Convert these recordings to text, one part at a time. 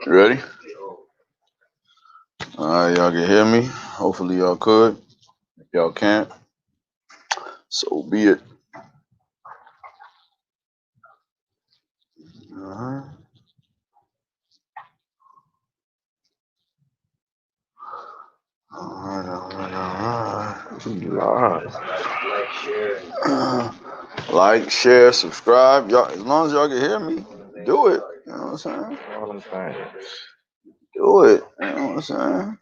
Ready? Alright, y'all can hear me. Hopefully y'all could. If y'all can't, so be it. Alright. Alright. Like, share, subscribe. Y'all, as long as y'all can hear me, do it. You know what I'm saying? Do it. You know what I'm saying?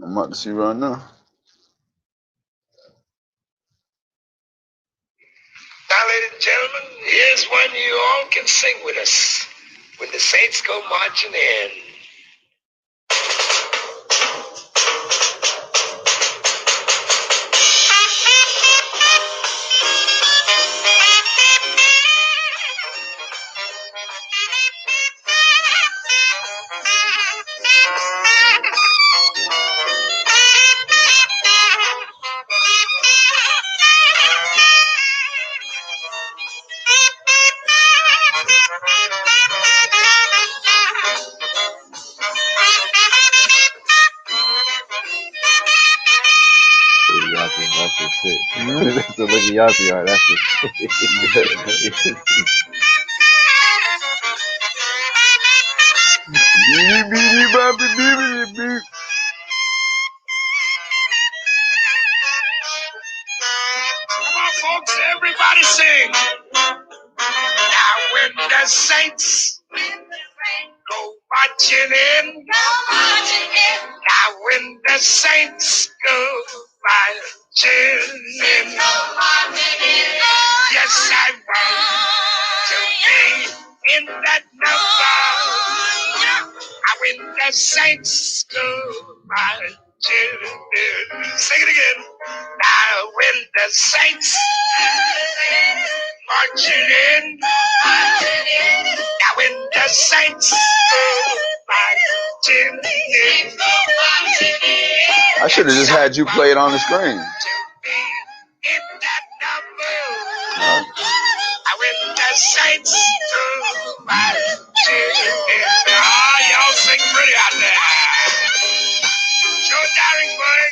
I'm about to see right now. Now, ladies and gentlemen, here's one you all can sing with us when the saints go marching in. That's the look at y'all see how that's it. Come on, folks, everybody sing. Now, when the saints go marching in. Now, when the saints go marching in. Yes, I want to be in that number. Now, when the saints go marching in. Sing it again. Now, when the saints marching in. Now, when the saints go marching in. I should have just had you play it on the screen. In that number. When the saints go marching in. Ah, y'all sing pretty out there. Joe Daring, boy.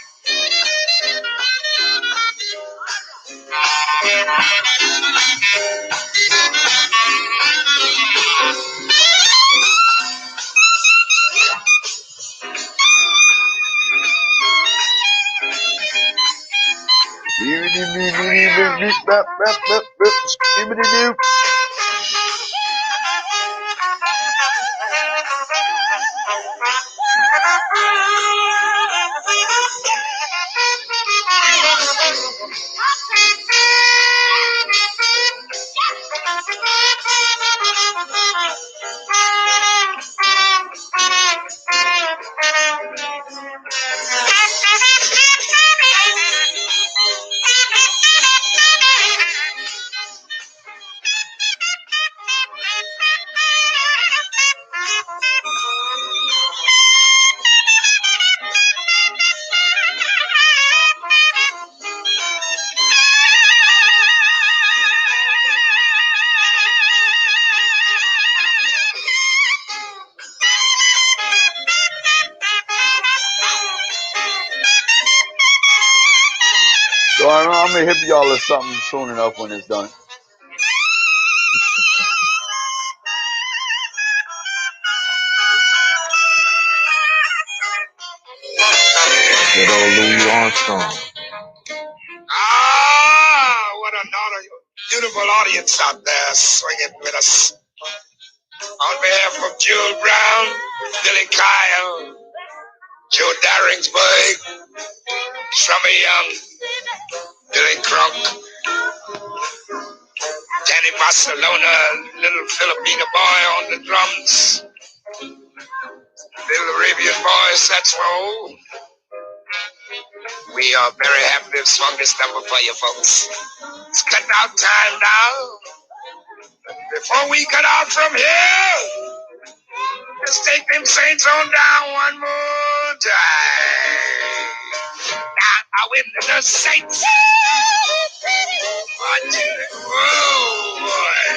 So I'm gonna hip y'all with something soon enough when it's done. Good old Louis Armstrong. Ah, what another beautiful audience out there swinging with us. On behalf of Jewel Brown, Billy Kyle, Joe Daringsburg, Summer Young, Billy Crunk, Danny Barcelona, little Filipino boy on the drums, little Arabian boy saxophone. We are very happy to have swung this number for you folks. It's cutting out time now. Before we cut out from here, let's take them saints on down one more time. when the saints marching, oh boy,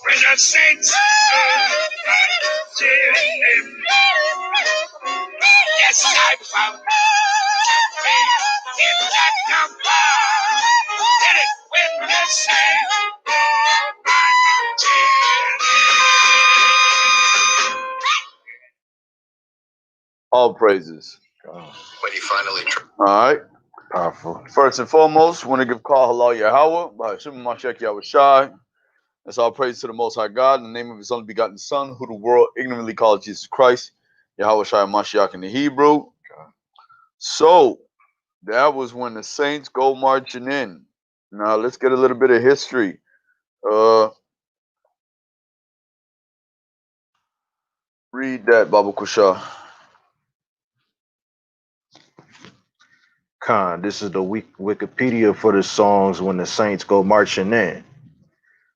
when the saints marching, yes, I found me in that number. Hit it when the saints marching. All praises. When he finally All right. Powerful. First and foremost, want to give call halal Yahweh by Hashem Mashiach Yahweh Shai. That's all praise to the Most High God in the name of His only begotten Son, who the world ignorantly calls Jesus Christ, Yahweh Shai Mashiach in the Hebrew. So that was when the saints go marching in. Now let's get a little bit of history. Read that, Baba Kusha. Khan, this is the Wikipedia for the songs when the saints go marching in.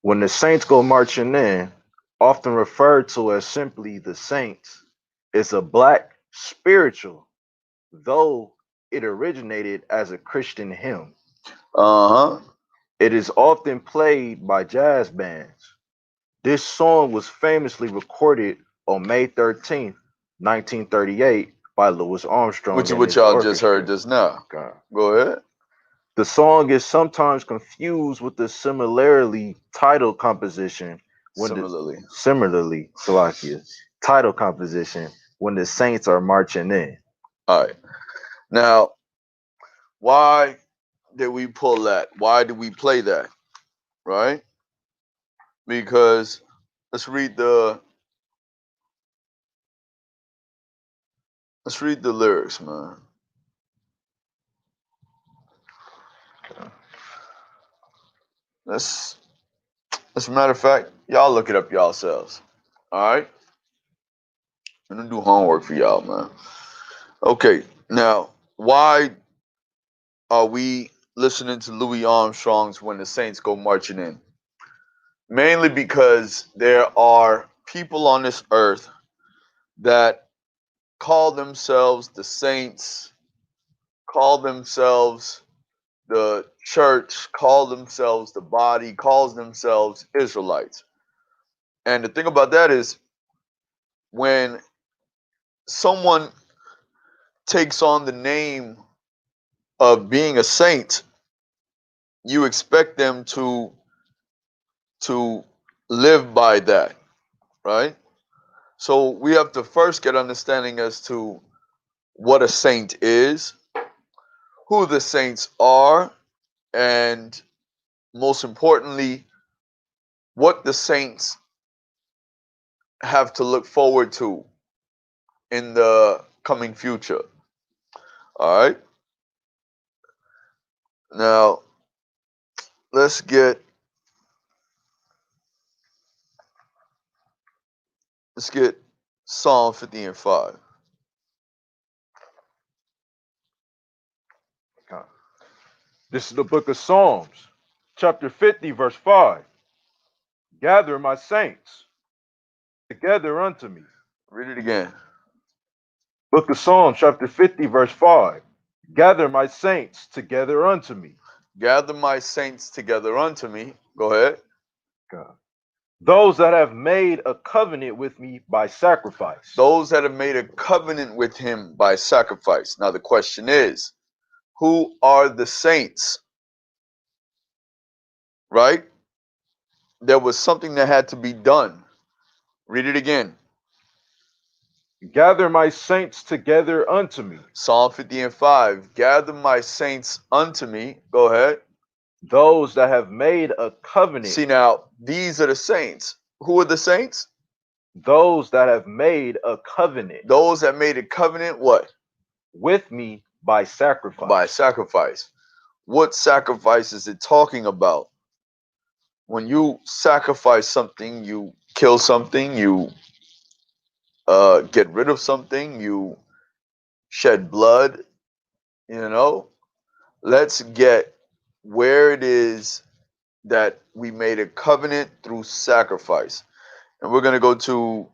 When the saints go marching in, often referred to as simply the saints, is a black spiritual, though it originated as a Christian hymn. It is often played by jazz bands. This song was famously recorded on May 13th, 1938 by Louis Armstrong. Which is what y'all just heard just now. Go ahead. The song is sometimes confused with the similarly titled composition similarly, Salakia, title composition when the saints are marching in. All right. Now, why did we pull that? Why did we play that? Right? Because let's read the lyrics, man. As a matter of fact, y'all look it up yourselves. All right? I'm gonna do homework for y'all, man. Okay, now why are we listening to Louis Armstrong's When the Saints Go Marching In? Mainly because there are people on this earth that call themselves the saints, call themselves the church, call themselves the body, calls themselves Israelites. And the thing about that is when someone takes on the name of being a saint, you expect them to live by that, right? So we have to first get understanding as to what a saint is, who the saints are, and most importantly, what the saints have to look forward to in the coming future. All right. Now, let's get Psalm 50 and 5. This is the book of Psalms, chapter 50, verse 5. Gather my saints together unto me. Read it again. Book of Psalms, chapter 50, verse 5. Gather my saints together unto me. Gather my saints together unto me. Go ahead. God. Those that have made a covenant with me by sacrifice. Those that have made a covenant with him by sacrifice. Now the question is, who are the saints? Right? There was something that had to be done. Read it again. Gather my saints together unto me. Psalm 50 and 5. Gather my saints unto me. Go ahead. Those that have made a covenant. See now, these are the saints. Who are the saints? Those that have made a covenant. Those that made a covenant, what? With me by sacrifice. By sacrifice. What sacrifice is it talking about? When you sacrifice something, you kill something, you get rid of something, you shed blood, you know? Let's get where it is that we made a covenant through sacrifice. And we're going to go to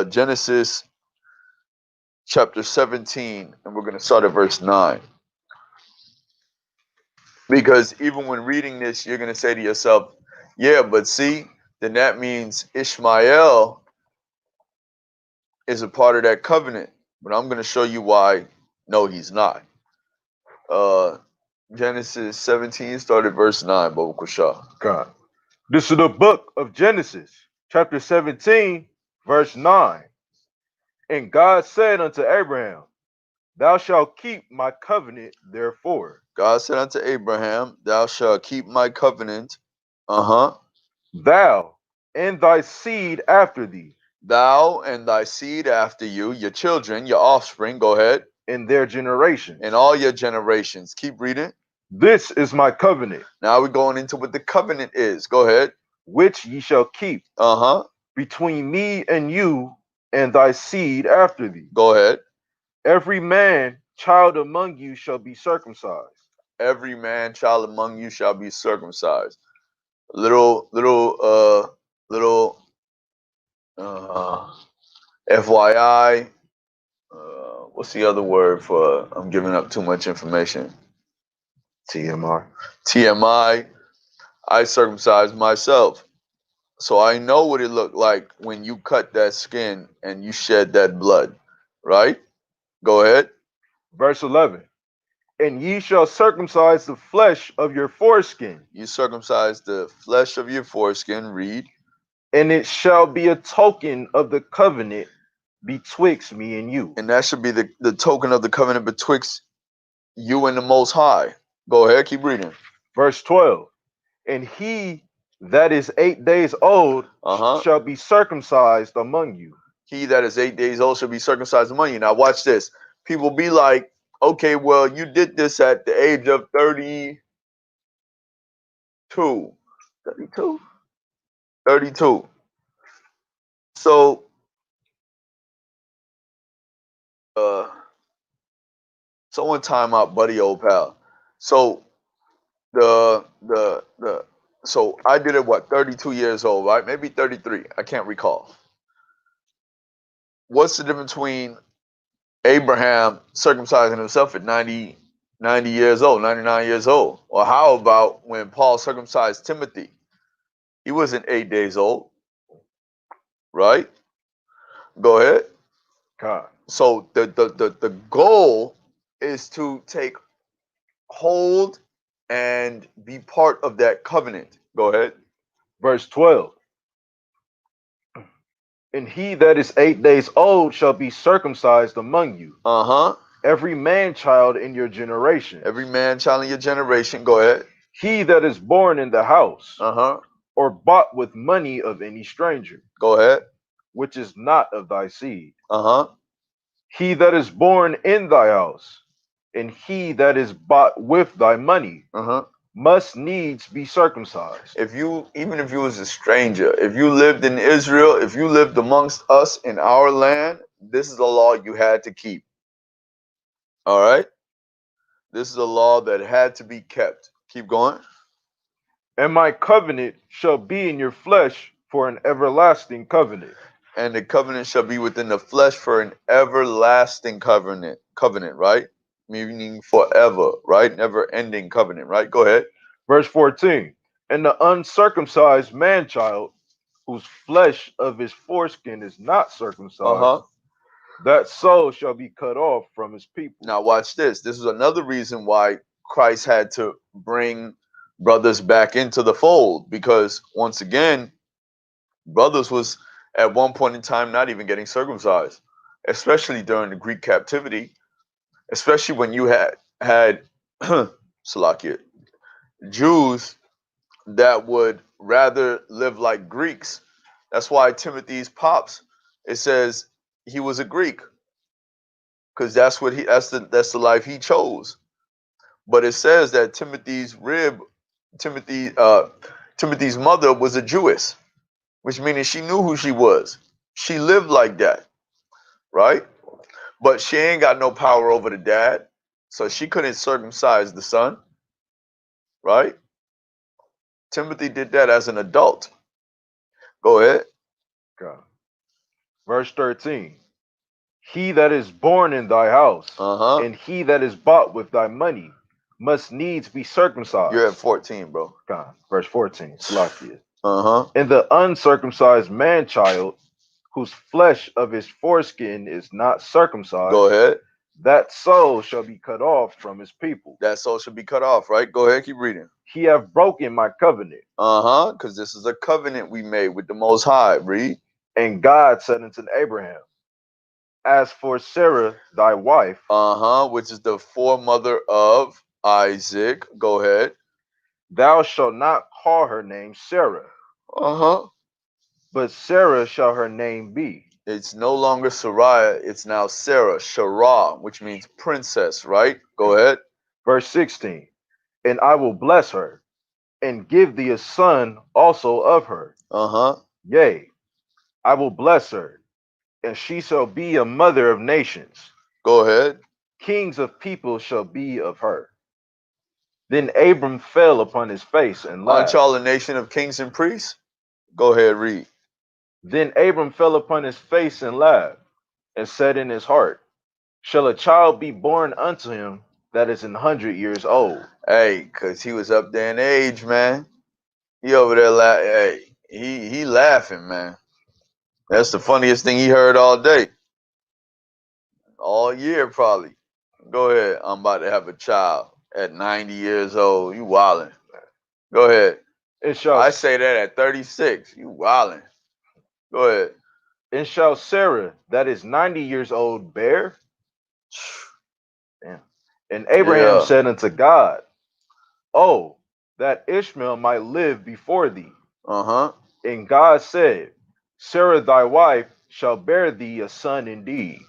Genesis chapter 17, and we're going to start at verse 9. Because even when reading this, you're going to say to yourself, yeah, but see, then that means Ishmael is a part of that covenant. But I'm going to show you why, no, he's not. Genesis 17, started verse 9, Baba Kushah. God. This is the book of Genesis, chapter 17, verse 9. And God said unto Abraham, Thou shalt keep my covenant, therefore. God said unto Abraham, Thou shalt keep my covenant. Thou and thy seed after thee. Thou and thy seed after you, your children, your offspring, go ahead. In their generations. In all your generations. Keep reading. This is my covenant. Now we're going into what the covenant is. Go ahead. Which ye shall keep. Between me and you and thy seed after thee. Go ahead. Every man, child among you shall be circumcised. Every man, child among you shall be circumcised. Little FYI. What's the other word for I'm giving up too much information? TMI. TMI. I circumcised myself. So I know what it looked like when you cut that skin and you shed that blood. Right? Go ahead. Verse 11. And ye shall circumcise the flesh of your foreskin. You circumcise the flesh of your foreskin. Read. And it shall be a token of the covenant betwixt me and you. And that should be the token of the covenant betwixt you and the Most High. Go ahead, keep reading. Verse 12. And he that is 8 days old shall be circumcised among you. He that is 8 days old shall be circumcised among you. Now watch this. People be like, okay, well, you did this at the age of 32. 32? 32. So, someone time out, buddy, old pal. So, so I did it, what, 32 years old, right? Maybe 33. I can't recall. What's the difference between Abraham circumcising himself at 90 years old, 99 years old? Or how about when Paul circumcised Timothy? He wasn't 8 days old, right? Go ahead. God. So the goal is to take hold and be part of that covenant. Go ahead. Verse 12. And he that is 8 days old shall be circumcised among you. Every man child in your generation. Every man child in your generation. Go ahead. He that is born in the house. Or bought with money of any stranger. Go ahead. Which is not of thy seed. He that is born in thy house, and he that is bought with thy money, must needs be circumcised. Even if you was a stranger, if you lived in Israel, if you lived amongst us in our land, this is a law you had to keep. All right? This is a law that had to be kept. Keep going. And my covenant shall be in your flesh for an everlasting covenant. And the covenant shall be within the flesh for an everlasting covenant. Covenant, right? Meaning forever, right? Never ending covenant, right? Go ahead. Verse 14. And the uncircumcised man child, whose flesh of his foreskin is not circumcised, that soul shall be cut off from his people. Now watch this. This is another reason why Christ had to bring brothers back into the fold, because once again, brothers was at one point in time not even getting circumcised, especially during the Greek captivity, especially when you had Salakia, Jews that would rather live like Greeks. That's why Timothy's pops, it says he was a Greek, because that's the life he chose. But it says that Timothy's mother was a Jewess, which means she knew who she was. She lived like that, right? But she ain't got no power over the dad, so she couldn't circumcise the son, right? Timothy did that as an adult. Go ahead. God. Verse 13. He that is born in thy house, and he that is bought with thy money, must needs be You're at circumcised. 14, bro. God, verse 14, Salakia. Uh-huh. And the uncircumcised man child, whose flesh of his foreskin is not circumcised, Go ahead. that soul shall be cut off from his people. That soul should be cut off, right? Go ahead, keep reading. He have broken my covenant. Uh-huh. Because this is a covenant we made with the Most High. Read. And God said unto Abraham, as for Sarah thy wife, Uh-huh. Which is the foremother of Isaac. Go ahead. thou shalt not call her name Sarah, Uh-huh. but Sarah shall her name be. It's no longer Sarai, it's now Sarah, Shara, which means princess, right? Go ahead. Verse 16, and I will bless her, and give thee a son also of her. Uh-huh. Yea, I will bless her, and she shall be a mother of nations. Go ahead. Kings of people shall be of her. Then Abram fell upon his face and Aren't laughed. y'all a nation of kings and priests? Go ahead, read. Then Abram fell upon his face and laughed, and said in his heart, shall a child be born unto him that is 100 years old? Hey, because he was up there in age, man. He over there, hey, he laughing, man. That's the funniest thing he heard all day. All year, probably. Go ahead. I'm about to have a child at 90 years old. You wildin'. Go ahead. And shall, I say that at 36. You wildin'. Go ahead. and shall Sarah that is 90 years old bear? Damn. And Abraham Yeah. said unto God, oh, that Ishmael might live before thee. Uh-huh. And God said, Sarah thy wife shall bear thee a son indeed,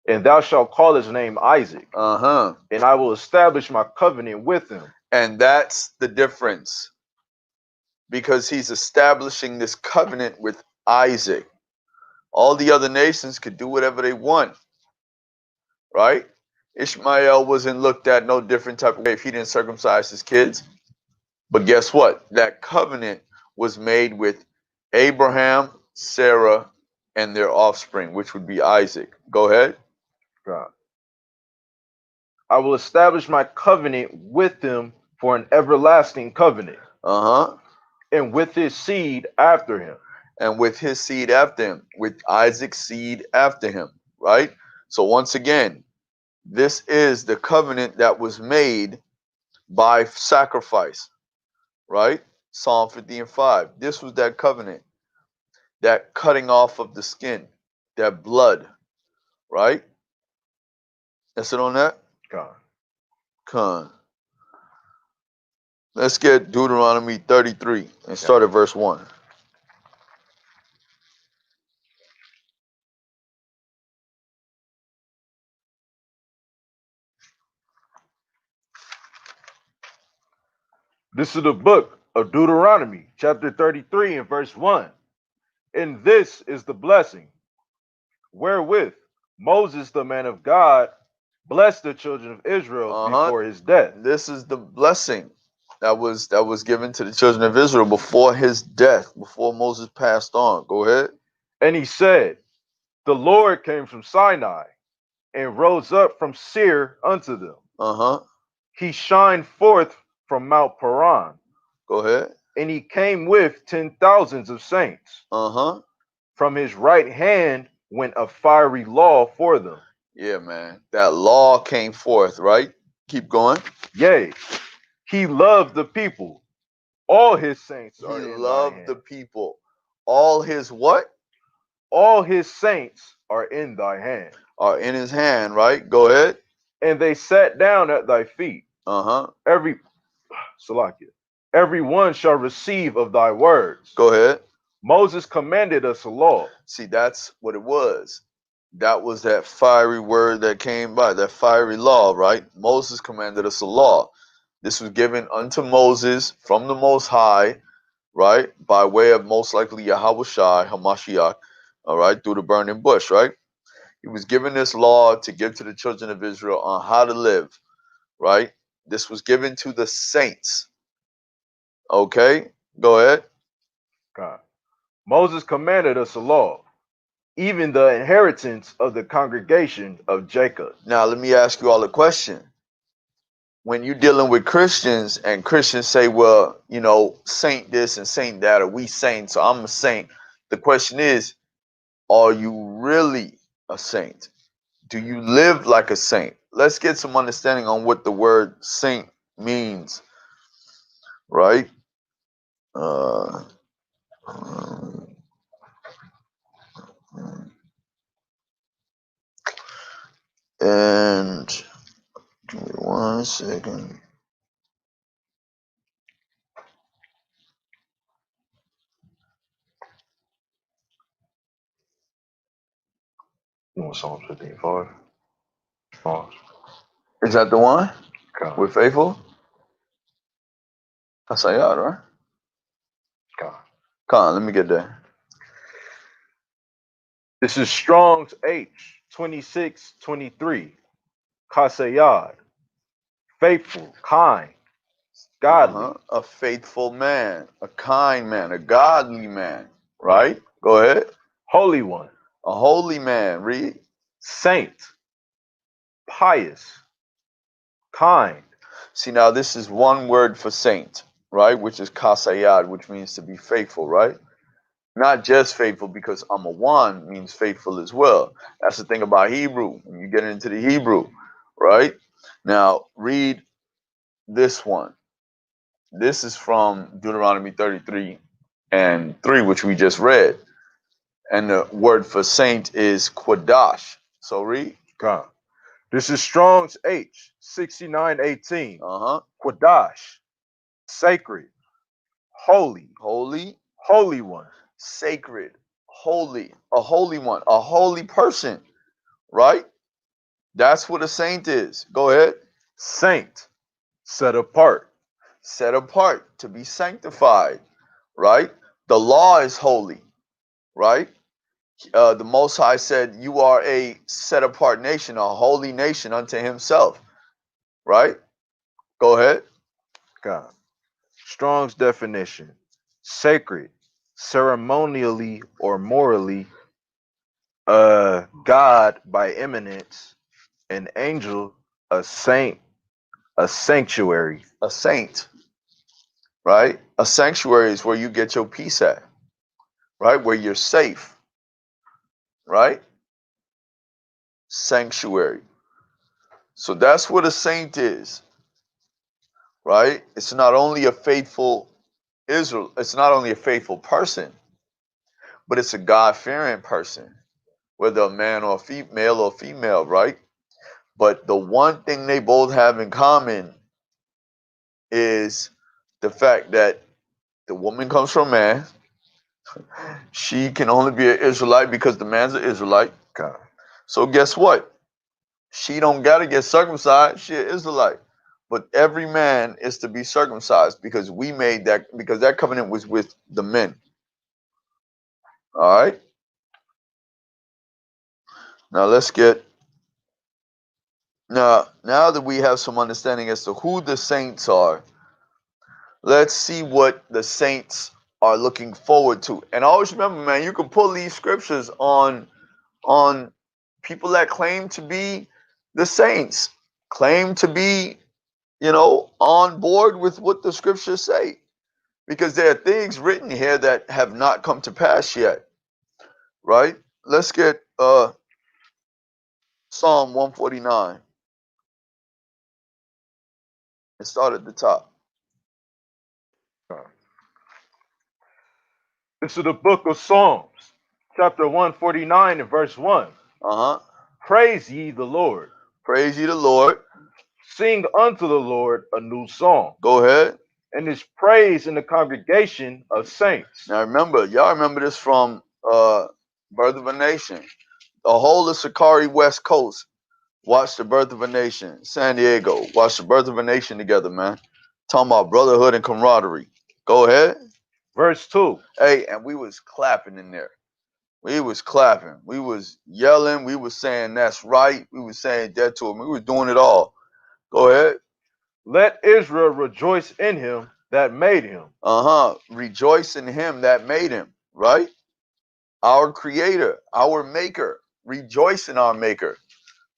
and thou shalt call his name Isaac, Uh-huh. and I will establish my covenant with him. And that's the difference. Because he's establishing this covenant with Isaac. All the other nations could do whatever they want. Right? Ishmael wasn't looked at no different type of way if he didn't circumcise his kids. But guess what? That covenant was made with Abraham, Sarah, and their offspring, which would be Isaac. Go ahead. God. I will establish my covenant with him for an everlasting covenant, Uh-huh. and with his seed after him. And with his seed after him, with Isaac's seed after him, right? So once again, this is the covenant that was made by sacrifice, right? Psalm 50 and 5. This was that covenant, that cutting off of the skin, that blood, right? That's it on that? God. Con. Let's get Deuteronomy 33 and start at verse 1. This is the book of Deuteronomy, chapter 33 and verse 1. And this is the blessing wherewith Moses, the man of God, blessed the children of Israel before his death. This is the blessing that was given to the children of Israel before his death, before Moses passed on. Go ahead. And he said, the Lord came from Sinai and rose up from Seir unto them. Uh-huh. He shined forth from Mount Paran. Go ahead. And he came with 10,000s of saints. Uh-huh. From his right hand went a fiery law for them. Yeah, man. That law came forth, right? Keep going. Yea, he loved the people. All his saints are in thy loved hand. the people. All his what? All his saints are in thy hand. Are in his hand, right? Go ahead. And they sat down at thy feet. Uh-huh. Every one shall receive of thy words. Go ahead. Moses commanded us a law. See, that's what it was. That was that fiery word that came by, that fiery law, right? Moses commanded us a law. This was given unto Moses from the Most High, right? By way of most likely Yahweh Shai, Hamashiach, all right, through the burning bush, right? He was given this law to give to the children of Israel on how to live, right? This was given to the saints. Okay, go ahead. God. Moses commanded us a law, even the inheritance of the congregation of Jacob. Now, let me ask you all a question. when you're dealing with Christians and Christians say, well, you know, saint this and saint that, or we saints, so I'm a saint. The question is, are you really a saint? Do you live like a saint? Let's get some understanding on what the word saint means, right? Uh, and give me 1 second. You want Psalm 15:5? Psalms. Is that the one? God. We're faithful? That's ayat, right? God. Come on, let me get there. This is Strong's H 2623. Kasayad. Faithful, kind, godly, A faithful man, a kind man, a godly man, right? Go ahead. holy one, A holy man, read. saint, pious, kind. See, now this is one word for saint, right? Which is kasayad, which means to be faithful, right? Not just faithful, because I'm a one means faithful as well. That's the thing about Hebrew. When you get into the Hebrew, right? Now, read this one. This is from Deuteronomy 33 and 3, which we just read. And the word for saint is Quadash. So read. God. This is Strong's H 6918. Quadash. Sacred, holy, Holy, holy one, sacred, holy, a holy one, a holy person, right? That's what a saint is. Go ahead. saint, set apart, Set apart, to be sanctified, right? The law is holy, right? The Most High said, you are a set apart nation, a holy nation unto himself, right? Go ahead. God. Strong's definition: sacred, ceremonially or morally, God by eminence, an angel, a saint, a sanctuary. A saint, right? A sanctuary is where you get your peace at, right? Where you're safe, right? Sanctuary. So that's what a saint is, right? It's not only a faithful Israel, it's not only a faithful person, but it's a God-fearing person, whether a man or male or female, right? But the one thing they both have in common is the fact that the woman comes from man. She can only be an Israelite because the man's an Israelite. God. So guess what? She don't gotta get circumcised. She an Israelite. But every man is to be circumcised because we made that, because that covenant was with the men. All right. Now let's get now that we have some understanding as to who the saints are, let's see what the saints are looking forward to. And always remember, man, you can pull these scriptures on people that claim to be the saints, claim to be, you know, on board with what the scriptures say, because there are things written here that have not come to pass yet, right? Let's get Psalm 149. Let's start at the top. This is the book of Psalms, chapter 149 and verse 1. Praise ye the Lord. Praise ye the Lord. Sing unto the Lord a new song. Go ahead. And his praise in the congregation of saints. Now remember, y'all remember this from Birth of a Nation. The whole of SICARRI West Coast watched the Birth of a Nation. San Diego watched the Birth of a Nation together, man. Talking about brotherhood and camaraderie. Go ahead. Verse 2. Hey, and we was clapping in there. We was clapping. We was yelling. We was saying that's right. We was saying that to him. We was doing it all. Go ahead. Let Israel rejoice in him that made him. Rejoice in him that made him, right? Our creator, our maker. Rejoice in our maker.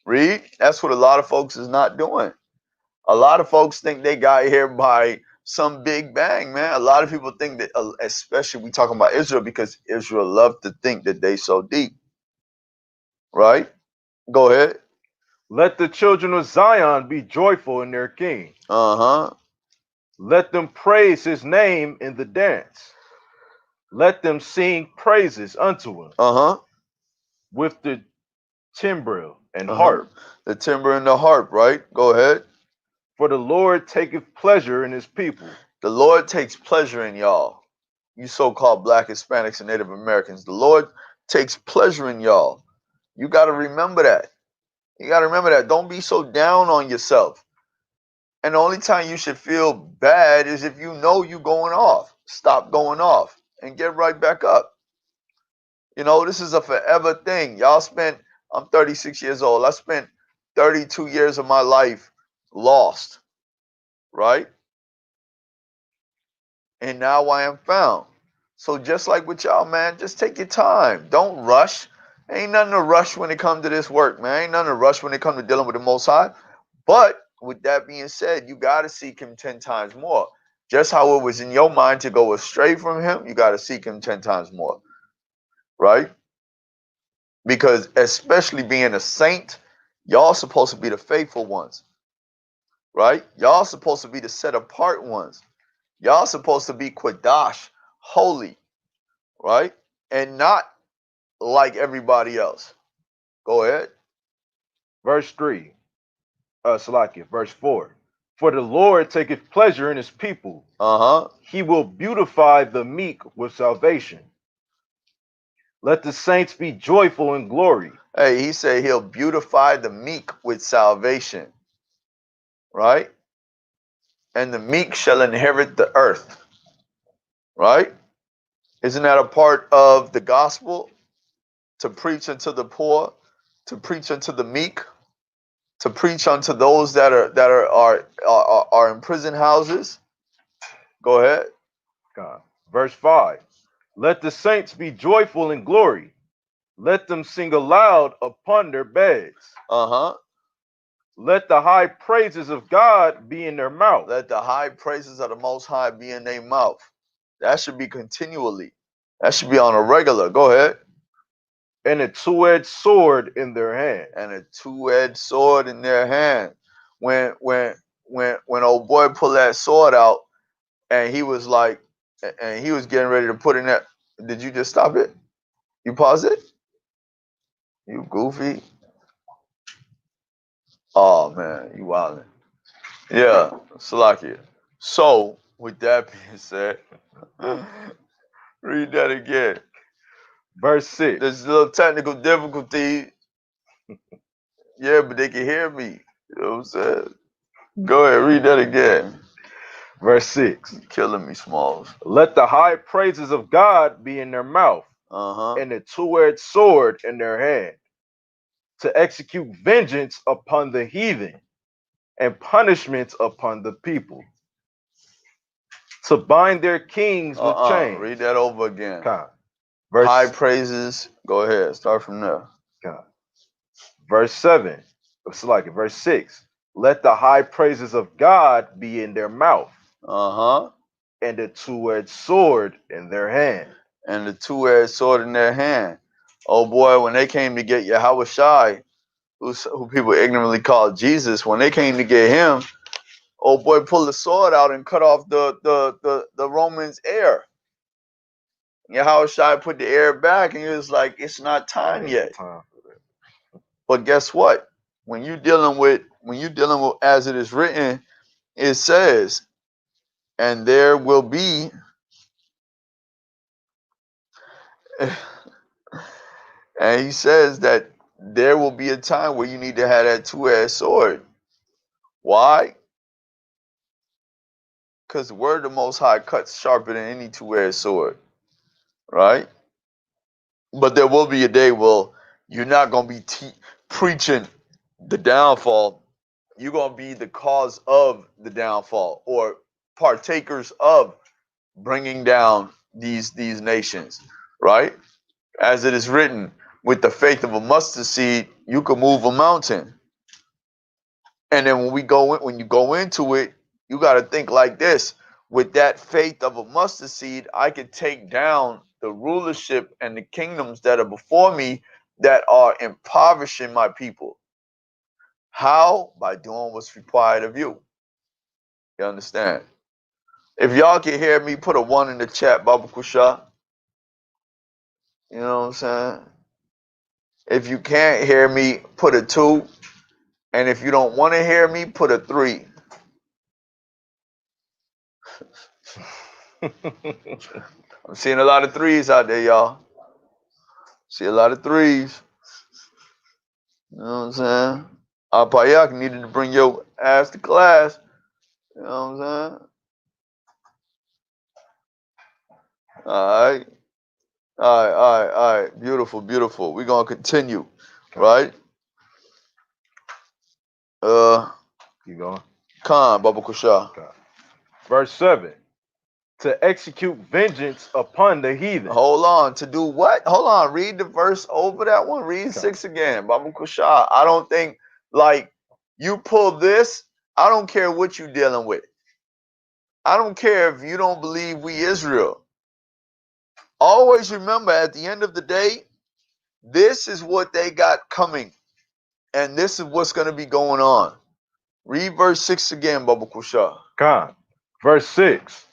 Read. That's what a lot of folks is not doing. A lot of folks think they got here by some big bang, man. A lot of people think that, especially we talking about Israel, because Israel love to think that they so deep, right? Go ahead. Let the children of Zion be joyful in their king. Uh-huh. Let them praise his name in the dance. Let them sing praises unto him Uh-huh. with the timbrel and Uh-huh. harp. The timbre and the harp, right? Go ahead. For the Lord taketh pleasure in his people. The Lord takes pleasure in y'all. You so-called Black, Hispanics, and Native Americans. The Lord takes pleasure in y'all. You got to remember that. You got to remember that. Don't be so down on yourself. And the only time you should feel bad is if you know you going off. Stop going off and get right back up. You know, this is a forever thing. Y'all spent, I'm 36 years old. I spent 32 years of my life lost, right? And now I am found. So just like with y'all, man, just take your time. Don't rush. Ain't nothing to rush when it comes to this work, man. Ain't nothing to rush when it comes to dealing with the Most High. But with that being said, you got to seek him 10 times more. Just how it was in your mind to go astray from him, you got to seek him 10 times more, right? Because especially being a saint, y'all supposed to be the faithful ones, right? Y'all supposed to be the set apart ones. Y'all supposed to be Quadash, holy, right? And not like everybody else. Go ahead. Verse 3. Salakia, verse 4. For the Lord taketh pleasure in his people. Uh-huh. He will beautify the meek with salvation. Let the saints be joyful in glory. Hey, he said he'll beautify the meek with salvation, right? And the meek shall inherit the earth, right? Isn't that a part of the gospel? To preach unto the poor, to preach unto the meek, to preach unto those that are in prison houses. Go ahead. God. Verse 5. Let the saints be joyful in glory. Let them sing aloud upon their beds. Uh-huh. Let the high praises of God be in their mouth. Let the high praises of the Most High be in their mouth. That should be continually. That should be on a regular. Go ahead. And a two-edged sword in their hand. And a two-edged sword in their hand. When old boy pulled that sword out and he was like, and he was getting ready to put in that. Did you just stop it? You pause it? You goofy. Oh man, you wildin'. Yeah, Salakia. So, with that being said, read that again. Verse 6. There's a little technical difficulty. Yeah, but they can hear me. You know what I'm saying? Go ahead, read that again. Verse 6. You're killing me, Smalls. Let the high praises of God be in their mouth. Uh-huh. And a two-edged sword in their hand, to execute vengeance upon the heathen and punishments upon the people, to bind their kings with chains. Read that over again. God. High praises. Go ahead. Start from there. God. Verse 7. It's like verse 6. Let the high praises of God be in their mouth. Uh-huh. And a two-edged sword in their hand. And the two-edged sword in their hand. Oh boy, when they came to get Yahweh Shai, who people ignorantly call Jesus, when they came to get him, oh boy pulled the sword out and cut off the Romans' ear. Yahweh Shai put the ear back and he was like, it's not time yet. But guess what? When you're dealing with as it is written, it says, and there will be and he says that there will be a time where you need to have that two-edged sword. Why? Because the word of the Most High cuts sharper than any two-edged sword, right? But there will be a day where you're not going to be preaching the downfall. You're going to be the cause of the downfall or partakers of bringing down these nations, right? As it is written, with the faith of a mustard seed, you can move a mountain. And then when you go into it, you got to think like this. With that faith of a mustard seed, I could take down the rulership and the kingdoms that are before me that are impoverishing my people. How? By doing what's required of you. You understand? If y'all can hear me, put a 1 in the chat, Baba Kusha. You know what I'm saying? If you can't hear me, put a 2. And if you don't want to hear me, put a 3. I'm seeing a lot of 3s out there, y'all. See a lot of 3s. You know what I'm saying? Payak needed to bring your ass to class. You know what I'm saying? All right. Beautiful, beautiful. We're gonna continue, right? Keep going. Khan, Baba Kusha. Verse 7. To execute vengeance upon the heathen. Hold on. To do what? Hold on. Read the verse over that one. Read 6 again. Baba Kusha. I don't think, like, you pull this, I don't care what you're dealing with. I don't care if you don't believe we Israel. Always remember, at the end of the day, this is what they got coming. And this is what's going to be going on. Read verse 6 again, Baba Kusha. Khan. Verse 6.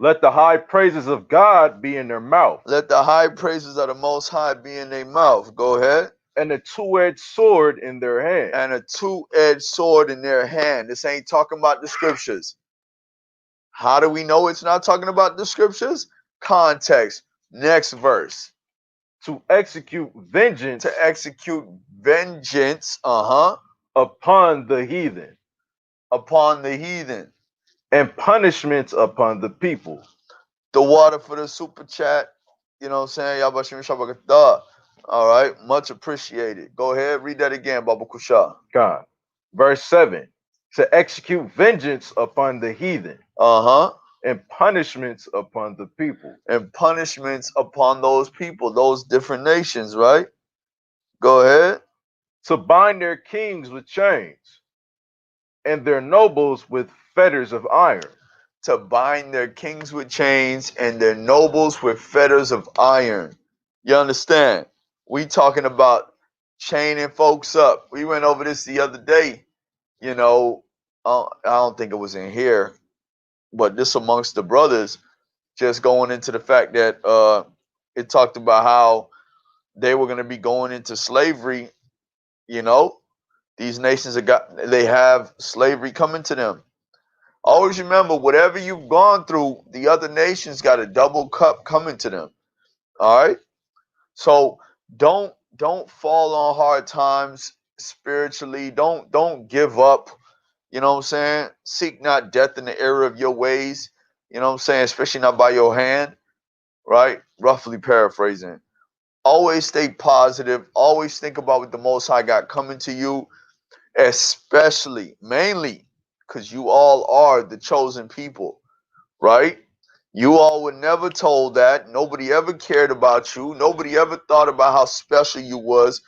Let the high praises of God be in their mouth. Let the high praises of the Most High be in their mouth. Go ahead. And a two-edged sword in their hand. And a two-edged sword in their hand. This ain't talking about the scriptures. How do we know it's not talking about the scriptures? Context. Next verse. To execute vengeance. To execute vengeance. Upon the heathen. Upon the heathen. And punishments upon the people. The water for the super chat. You know what I'm saying? All right. Much appreciated. Go ahead. Read that again, Baba Kusha. God. Verse 7. To execute vengeance upon the heathen. And punishments upon the people. And punishments upon those people, those different nations, right? Go ahead. To bind their kings with chains. And their nobles with fetters of iron. To bind their kings with chains and their nobles with fetters of iron. You understand? We talking about chaining folks up. We went over this the other day. You know, I don't think it was in here, but this amongst the brothers, just going into the fact that it talked about how they were going to be going into slavery. You know, these nations they have slavery coming to them. Always remember, whatever you've gone through, the other nations got a double cup coming to them. All right. So don't fall on hard times spiritually. Don't give up. You know what I'm saying? Seek not death in the error of your ways. You know what I'm saying? Especially not by your hand. Right? Roughly paraphrasing. Always stay positive. Always think about what the Most High got coming to you. Especially, mainly, because you all are the chosen people, right? You all were never told that. Nobody ever cared about you. Nobody ever thought about how special you was.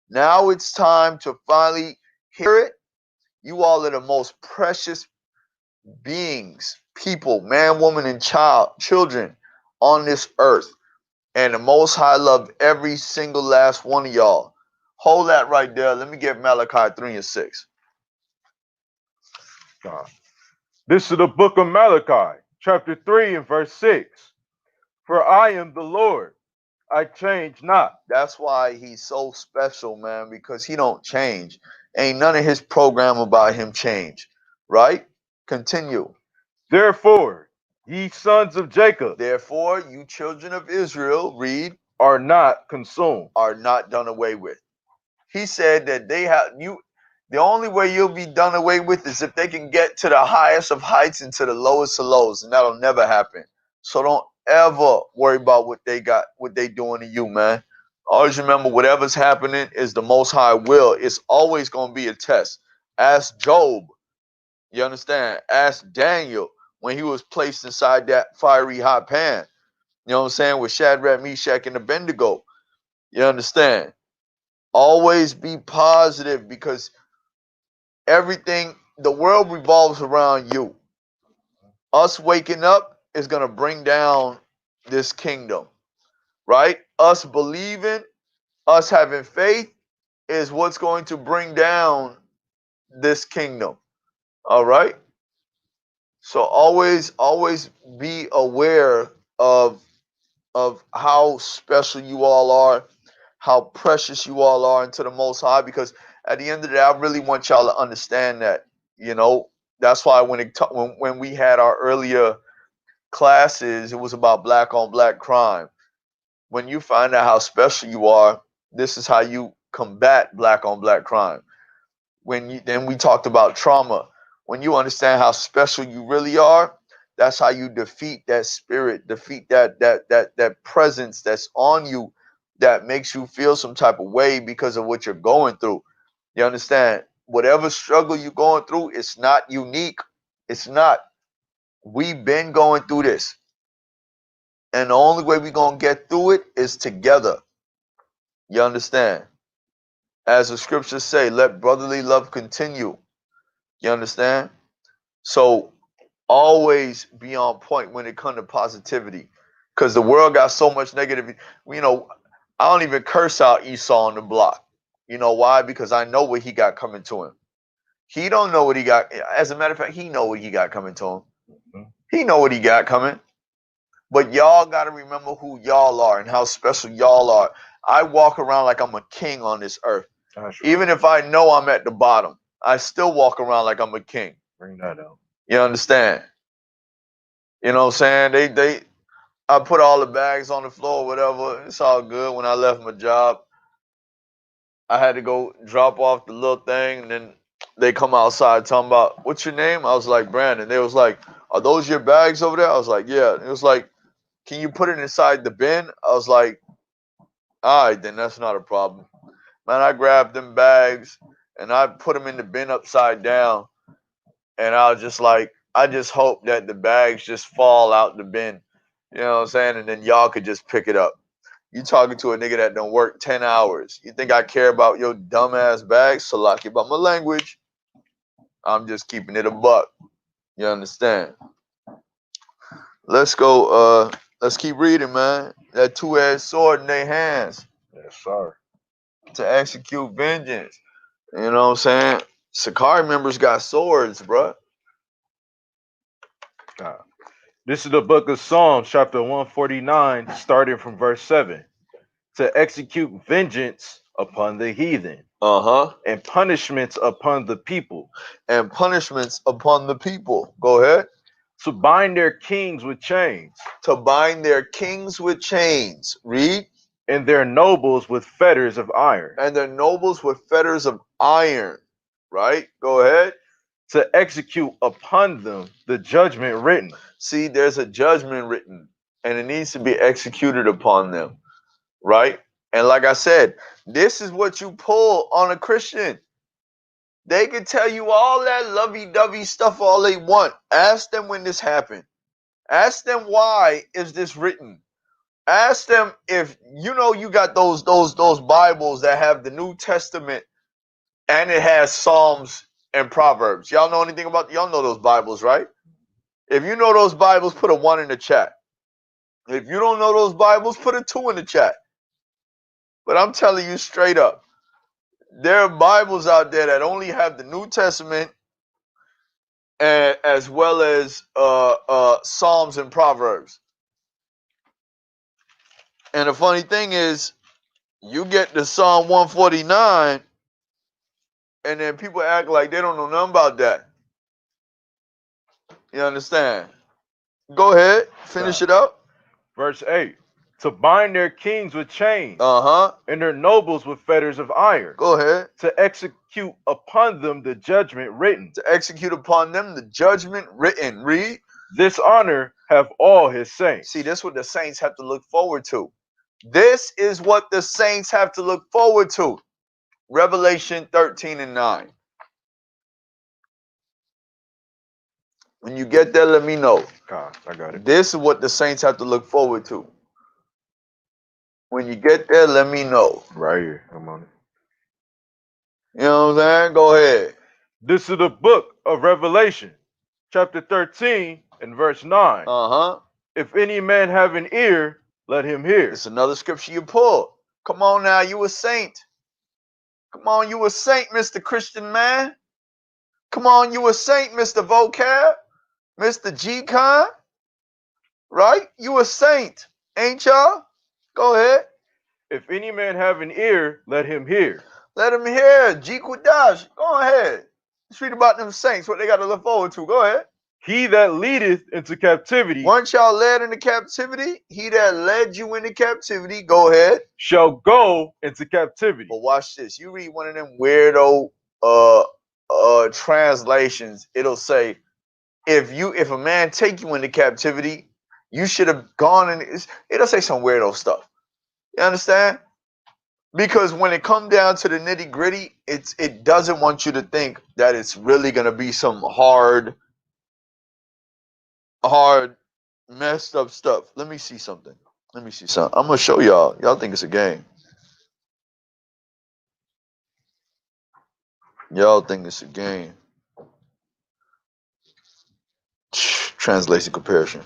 Now it's time to finally hear it. You all are the most precious beings, people, man, woman, and children on this earth. And the Most High loved every single last one of y'all. Hold that right there. Let me get Malachi 3 and 6. This is the book of Malachi, chapter 3 and verse 6. For I am the Lord, I change not. That's why he's so special, man, because he don't change. Ain't none of his program about him change, right? Continue. Therefore, ye sons of Jacob, Therefore, you children of Israel, read, are not consumed. Are not done away with. He said that they have you. The only way you'll be done away with is if they can get to the highest of heights and to the lowest of lows, and that'll never happen. So don't ever worry about what they doing to you, man. Always remember, whatever's happening is the Most High will. It's always going to be a test. Ask Job. You understand? Ask Daniel when he was placed inside that fiery hot pan. You know what I'm saying? With Shadrach, Meshach, and Abednego. You understand? Always be positive, because everything, the world revolves around you. Us waking up is going to bring down this kingdom, right? Us believing, us having faith is what's going to bring down this kingdom. All right? So always be aware of how special you all are, how precious you all are into the Most High, because at the end of the day, I really want y'all to understand that, you know. That's why when we had our earlier classes, it was about black on black crime. When you find out how special you are, this is how you combat black on black crime. Then we talked about trauma. When you understand how special you really are, that's how you defeat that spirit, defeat that presence that's on you that makes you feel some type of way because of what you're going through. You understand? Whatever struggle you're going through, it's not unique. It's not. We've been going through this. And the only way we're going to get through it is together. You understand? As the scriptures say, let brotherly love continue. You understand? So always be on point when it comes to positivity. Because the world got so much negative. You know, I don't even curse out Esau on the block. You know why? Because I know what he got coming to him. He don't know what he got. As a matter of fact, he know what he got coming to him. He know what he got coming. But y'all got to remember who y'all are and how special y'all are. I walk around like I'm a king on this earth. Even if I know I'm at the bottom, I still walk around like I'm a king. Bring that out. You understand? You know what I'm saying? I put all the bags on the floor, whatever. It's all good. When I left my job, I had to go drop off the little thing, and then they come outside talking about, what's your name? I was like, Brandon. They was like, are those your bags over there? I was like, yeah. It was like, can you put it inside the bin? I was like, all right, then that's not a problem. Man, I grabbed them bags and I put them in the bin upside down. And I was just like, I just hope that the bags just fall out the bin. You know what I'm saying? And then y'all could just pick it up. You talking to a nigga that don't work 10 hours. You think I care about your dumbass bags? Salaki about my language. I'm just keeping it a buck. You understand? Let's go. Let's keep reading, man. That two-edged sword in their hands. Yes, sir. To execute vengeance. You know what I'm saying? SICARRI members got swords, bruh. This is the book of Psalms, chapter 149, starting from verse 7. To execute vengeance upon the heathen. And punishments upon the people. And punishments upon the people. Go ahead. To bind their kings with chains. To bind their kings with chains. Read. And their nobles with fetters of iron. And their nobles with fetters of iron. Right? Go ahead. To execute upon them the judgment written. See, there's a judgment written, and it needs to be executed upon them. Right? And like I said, this is what you pull on a Christian. They can tell you all that lovey-dovey stuff all they want. Ask them when this happened. Ask them why is this written. Ask them if you know you got those Bibles that have the New Testament and it has Psalms and Proverbs. Y'all know anything about y'all know those Bibles, right? If you know those Bibles, put a 1 in the chat. If you don't know those Bibles, put a 2 in the chat. But I'm telling you straight up, there are Bibles out there that only have the New Testament and as well as Psalms and Proverbs. And the funny thing is, you get to Psalm 149, and then people act like they don't know nothing about that. You understand? Go ahead, finish it up. Verse 8. To bind their kings with chains. And their nobles with fetters of iron. Go ahead. To execute upon them the judgment written. To execute upon them the judgment written. Read. This honor have all his saints. See, this is what the saints have to look forward to. This is what the saints have to look forward to. Revelation 13:9. When you get there, let me know. I got it. This is what the saints have to look forward to. When you get there, let me know. Right here. I'm on it. You know what I'm saying? Go ahead. This is the book of Revelation, chapter 13 and verse 9. If any man have an ear, let him hear. It's another scripture you pull. Come on now, you a saint. Come on, you a saint, Mr. Christian man. Come on, you a saint, Mr. Vocab, Mr. G-Con. Right? You a saint, ain't y'all? Go ahead. If any man have an ear, let him hear. Let him hear. G Quadash. Go ahead. Let's read about them saints, what they got to look forward to. Go ahead. He that leadeth into captivity. Weren't y'all led into captivity? He that led you into captivity, go ahead, shall go into captivity. But watch this. You read one of them weirdo translations, it'll say, if a man take you into captivity, you should have gone in. It'll say some weirdo stuff. You understand? Because when it comes down to the nitty gritty, it doesn't want you to think that it's really gonna be some hard, messed up stuff. Let me see something. I'm gonna show y'all. Y'all think it's a game. Y'all think it's a game. Translation comparison.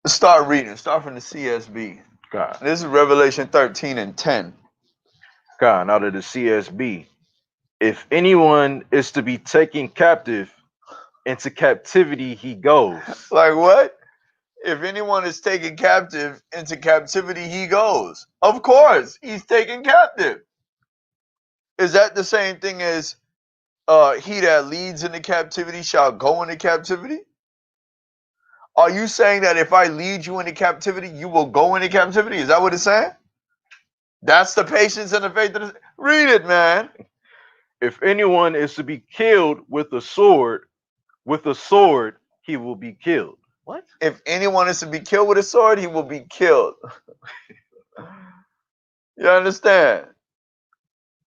Let's start reading. Start from the CSB. God. This is Revelation 13 and 10. God, out of the CSB. If anyone is to be taken captive, into captivity he goes. Like what? If anyone is taken captive, into captivity he goes. Of course, he's taken captive. Is that the same thing as he that leads into captivity shall go into captivity? Are you saying that if I lead you into captivity, you will go into captivity? Is that what it's saying? That's the patience and the faith. Read it, man. If anyone is to be killed with a sword he will be killed. What? If anyone is to be killed with a sword, he will be killed. You understand?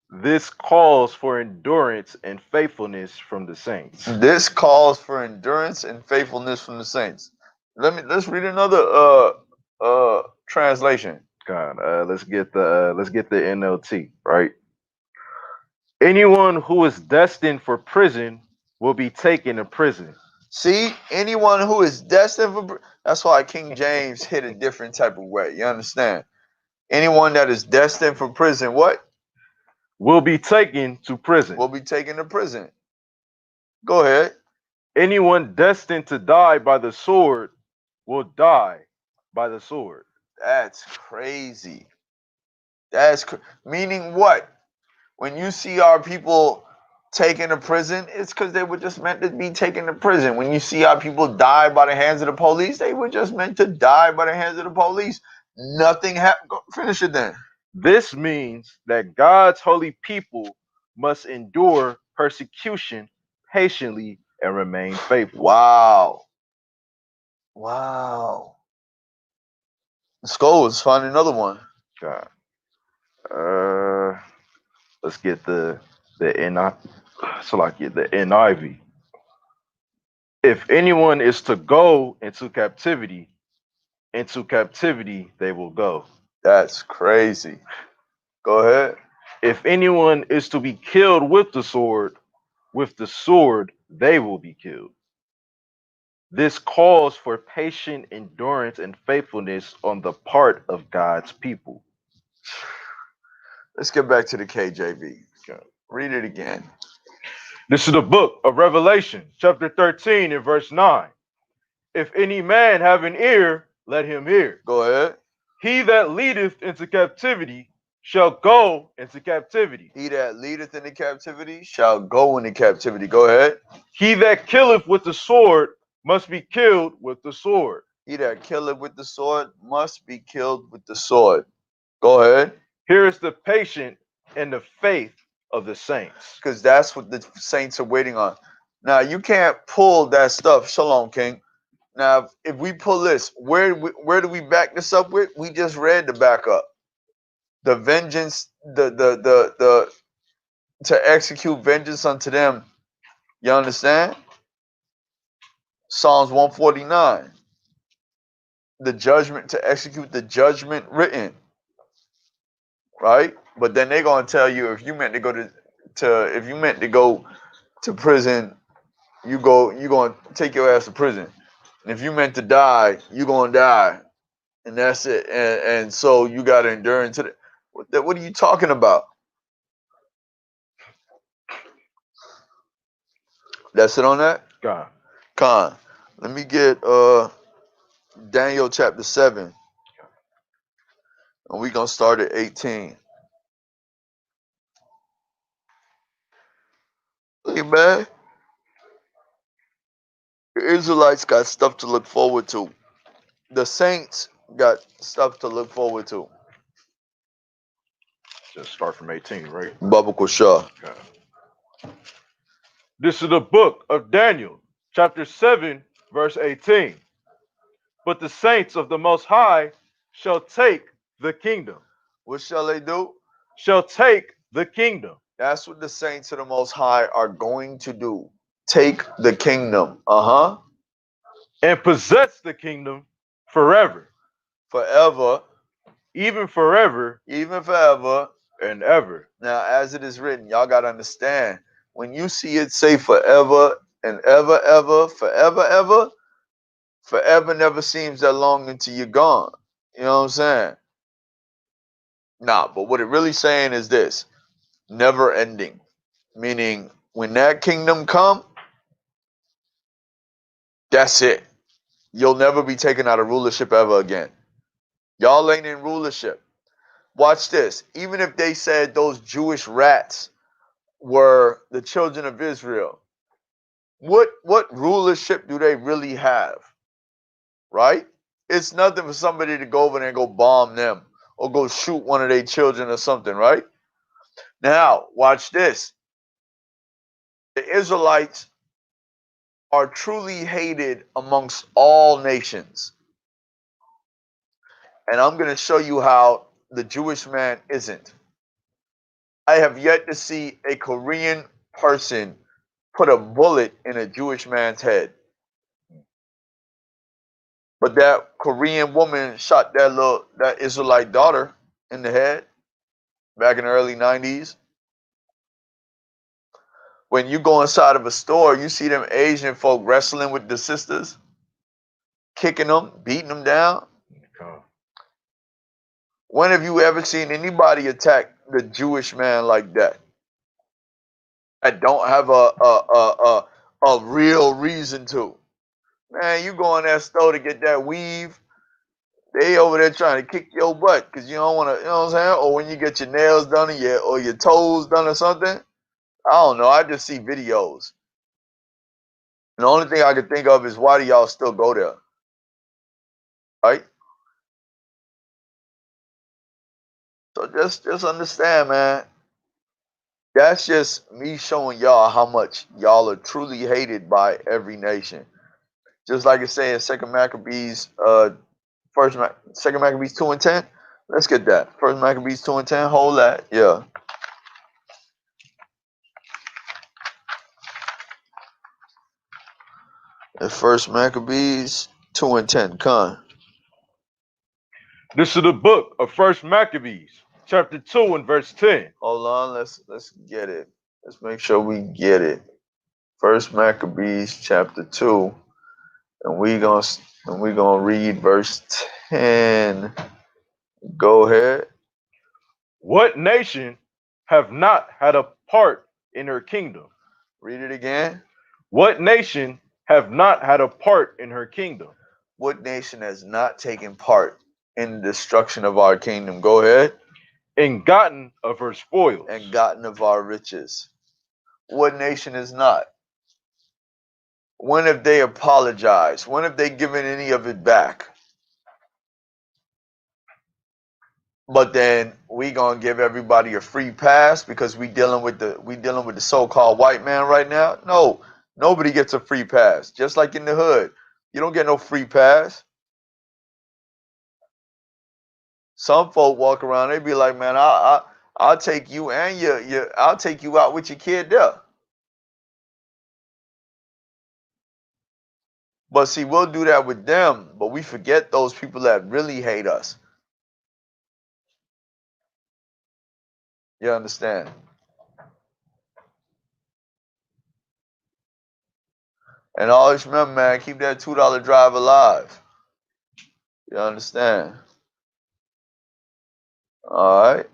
This calls for endurance and faithfulness from the saints. This calls for endurance and faithfulness from the saints. Let's read another translation. God, let's get the NLT, right? Anyone who is destined for prison will be taken to prison. See, anyone who is destined for, that's why King James hit a different type of way. You understand? Anyone that is destined for prison, what? Will be taken to prison. Will be taken to prison. Go ahead. Anyone destined to die by the sword will die by the sword. That's crazy. Meaning what? When you see our people taken to prison, it's because they were just meant to be taken to prison. When you see our people die by the hands of the police, they were just meant to die by the hands of the police. Nothing happened. Finish it then. This means that God's holy people must endure persecution patiently and remain faithful. Wow. Wow. Let's go. Let's find another one. God. Let's get the NIV. If anyone is to go into captivity they will go. That's crazy. Go ahead. If anyone is to be killed with the sword they will be killed. This calls for patient endurance and faithfulness on the part of God's people. Let's get back to the KJV. Read it again. This is the book of Revelation, chapter 13 and verse 9. If any man have an ear, let him hear. Go ahead. He that leadeth into captivity shall go into captivity. He that leadeth into captivity shall go into captivity. Go ahead. He that killeth with the sword must be killed with the sword. He that killeth with the sword must be killed with the sword. Go ahead. Here is the patience and the faith of the saints. Because that's what the saints are waiting on. Now, you can't pull that stuff. Shalom, King. Now, if we pull this, where do we back this up with? We just read the backup. The vengeance, the to execute vengeance unto them. You understand? Psalms 149. The judgment, to execute the judgment written. Right? But then they're gonna tell you if you meant to go if you meant to go to prison, you gonna take your ass to prison. And if you meant to die, you gonna die. And that's it. And so you gotta endure into the what are you talking about? That's it on that? God. Con. Let me get Daniel chapter 7. And we're gonna start at 18. Hey man, the Israelites got stuff to look forward to. The saints got stuff to look forward to. Just start from 18, right? Baba Kusha. God. This is the book of Daniel, chapter 7, verse 18. But the saints of the Most High shall take the kingdom. What shall they do? Shall take the kingdom. That's what the saints of the Most High are going to do. Take the kingdom. Uh-huh. And possess the kingdom forever. Forever. Even forever. Even forever. And ever. Now, as it is written, y'all got to understand, when you see it say forever and ever, ever, forever, ever, forever never seems that long until you're gone. You know what I'm saying? Nah, but what it really saying is this, never ending. Meaning, when that kingdom come, that's it. You'll never be taken out of rulership ever again. Y'all ain't in rulership. Watch this. Even if they said those Jewish rats were the children of Israel, what rulership do they really have? Right? It's nothing for somebody to go over there and go bomb them or go shoot one of their children or something, right? Now, watch this. The Israelites are truly hated amongst all nations. And I'm going to show you how the Jewish man isn't. I have yet to see a Korean person put a bullet in a Jewish man's head. But that Korean woman shot that Israelite daughter in the head back in the early 90s. When you go inside of a store, you see them Asian folk wrestling with the sisters, kicking them, beating them down. God. When have you ever seen anybody attack the Jewish man like that? That don't have a real reason to. Man, you go in that store to get that weave, they over there trying to kick your butt because you don't want to, you know what I'm saying? Or when you get your nails done or your toes done or something. I don't know. I just see videos. And the only thing I can think of is why do y'all still go there? Right? So just understand, man. That's just me showing y'all how much y'all are truly hated by every nation. Just like it says Second Maccabees, Second Maccabees 2 and 10. Let's get that. First Maccabees 2 and 10. Hold that. Yeah. And First Maccabees 2 and 10. Con. This is the book of First Maccabees, chapter 2 and verse 10. Hold on. Let's get it. Let's make sure we get it. First Maccabees chapter 2. And we're gonna read verse 10. Go ahead. What nation have not had a part in her kingdom? Read it again. What nation have not had a part in her kingdom? What nation has not taken part in the destruction of our kingdom? Go ahead. And gotten of her spoils. And gotten of our riches. What nation is not? When have they apologized? When have they given any of it back? But then we gonna give everybody a free pass because we dealing with the so-called white man right now? No, nobody gets a free pass. Just like in the hood, you don't get no free pass. Some folk walk around, they be like, man, I'll take you and I'll take you out with your kid there. But see, we'll do that with them, but we forget those people that really hate us. You understand? And always remember, man, keep that $2 drive alive. You understand? All right.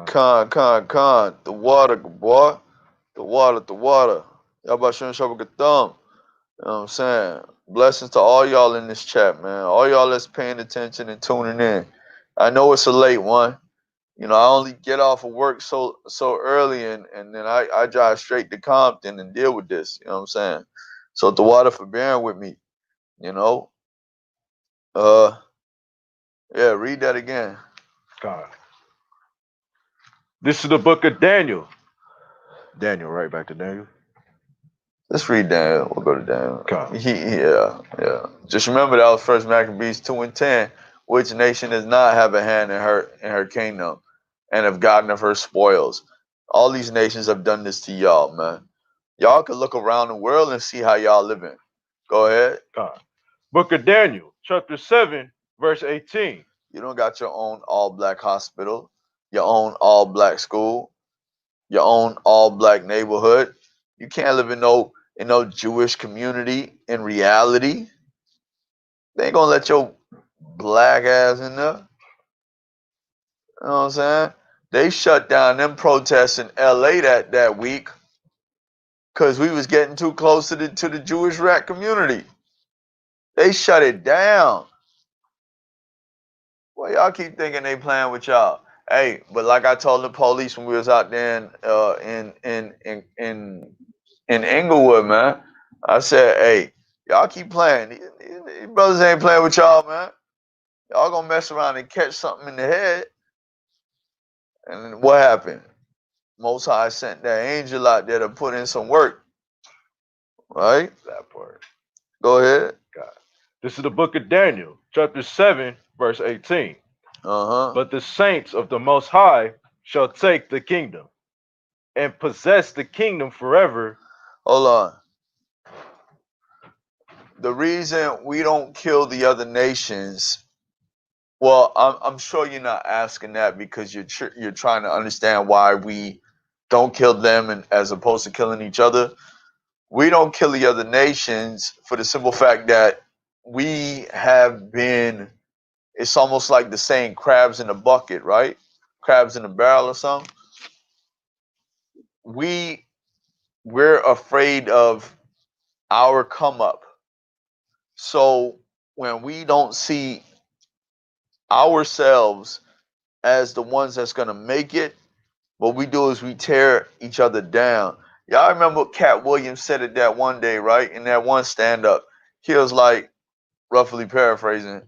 Con. The water, boy. The water. Y'all about showing show a thumb. You know what I'm saying? Blessings to all y'all in this chat, man. All y'all that's paying attention and tuning in. I know it's a late one. You know, I only get off of work so early, and then I drive straight to Compton and deal with this. You know what I'm saying? So the water for bearing with me. You know, yeah. Read that again. God. This is the book of Daniel. Daniel, right back to Daniel. Let's read Daniel. We'll go to Daniel. God. Yeah. Just remember that was First Maccabees 2:10. Which nation does not have a hand in her kingdom, and have gotten of her spoils? All these nations have done this to y'all, man. Y'all can look around the world and see how y'all living. Go ahead. God. Book of Daniel, chapter 7, verse 18. You don't got your own all-black hospital, your own all-black school, your own all-black neighborhood. You can't live in no Jewish community in reality. They ain't gonna let your black ass in there. You know what I'm saying? They shut down them protests in LA that week because we was getting too close to the Jewish rat community. They shut it down. Well, y'all keep thinking they playing with y'all. Hey, but like I told the police when we was out there in Inglewood, man, I said, hey, y'all keep playing. These brothers ain't playing with y'all, man. Y'all gonna mess around and catch something in the head. And what happened? Most High sent that angel out there to put in some work. Right? That part. Go ahead. God. This is the book of Daniel, chapter 7, verse 18. But the saints of the Most High shall take the kingdom and possess the kingdom forever. Hold on. The reason we don't kill the other nations, well, I'm sure you're not asking that because you're trying to understand why we don't kill them and as opposed to killing each other. We don't kill the other nations for the simple fact that we have been, it's almost like the saying crabs in a bucket, right? Crabs in a barrel or something. We're afraid of our come up. So when we don't see ourselves as the ones that's gonna make it, what we do is we tear each other down. Y'all remember Cat Williams said it that one day, right? In that one stand-up. He was like, roughly paraphrasing,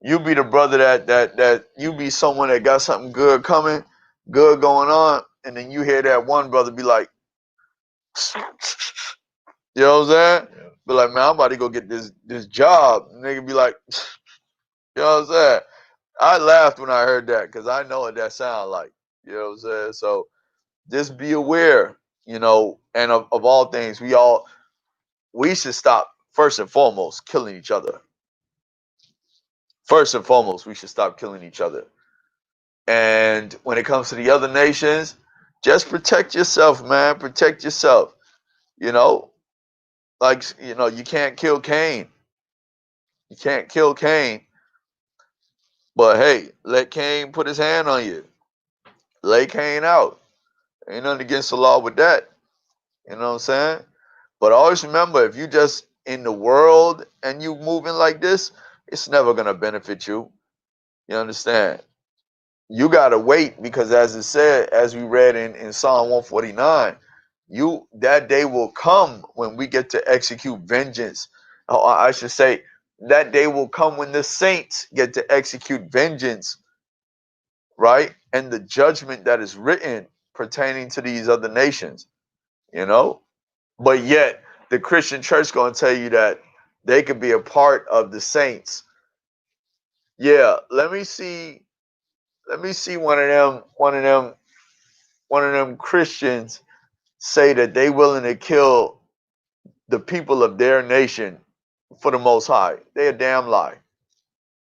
you be the brother that you be someone that got something good coming, good going on, and then you hear that one brother be like, you know what I'm saying? Yeah. Be like, man, I'm about to go get this job. Nigga be like, you know what I'm saying? I laughed when I heard that because I know what that sound like. You know what I'm saying? So just be aware, you know, and of all things, we should stop first and foremost killing each other. First and foremost, we should stop killing each other. And when it comes to the other nations, just protect yourself, man. Protect yourself. You know, like, you know, you can't kill Cain. You can't kill Cain. But hey, let Cain put his hand on you. Lay Cain out. Ain't nothing against the law with that. You know what I'm saying? But always remember, if you just in the world and you moving like this, it's never gonna benefit you. You understand? You gotta wait because as it said, as we read in Psalm 149, that day will come when we get to execute vengeance. Oh, I should say that day will come when the saints get to execute vengeance, right? And the judgment that is written pertaining to these other nations, you know? But yet the Christian church gonna tell you that they could be a part of the saints. Yeah, let me see one of them Christians say that they willing to kill the people of their nation for the Most High. They a damn lie.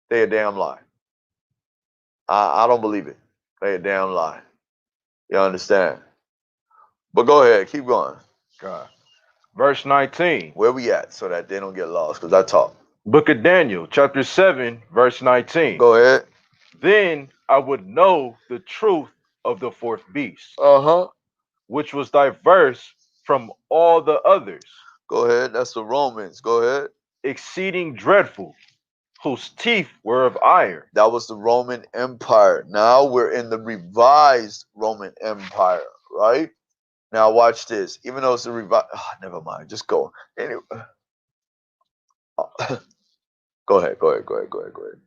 They a damn lie. I don't believe it. They a damn lie. You understand? But go ahead, keep going. God. Verse 19. Where we at so that they don't get lost, because I talk. Book of Daniel, chapter 7, verse 19. Go ahead. Then I would know the truth of the fourth beast, Uh-huh. which was diverse from all the others, Go ahead. That's the Romans. Go ahead. exceeding dreadful, whose teeth were of iron. That was the Roman Empire. Now we're in the revised Roman Empire, right? Now watch this. Even though it's a revised, never mind. Just go. Anyway, go ahead. Go ahead.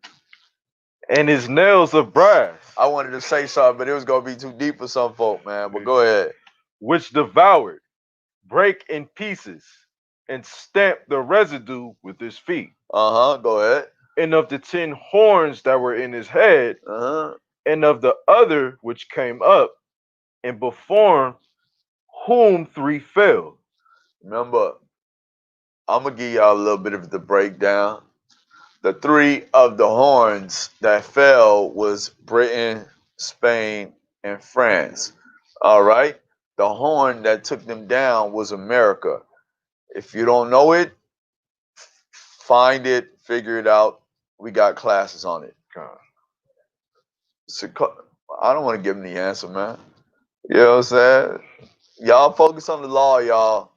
And his nails of brass, I wanted to say something, but it was gonna be too deep for some folk, man. But go ahead. which devoured, break in pieces, and stamped the residue with his feet. Go ahead. And of the 10 horns that were in his head, and of the other which came up, and before whom 3 fell. Remember, I'm gonna give y'all a little bit of the breakdown. The 3 of the horns that fell was Britain, Spain, and France. All right. The horn that took them down was America. If you don't know it, find it, figure it out. We got classes on it. I don't want to give them the answer, man. You know what I'm saying? Y'all focus on the law, y'all.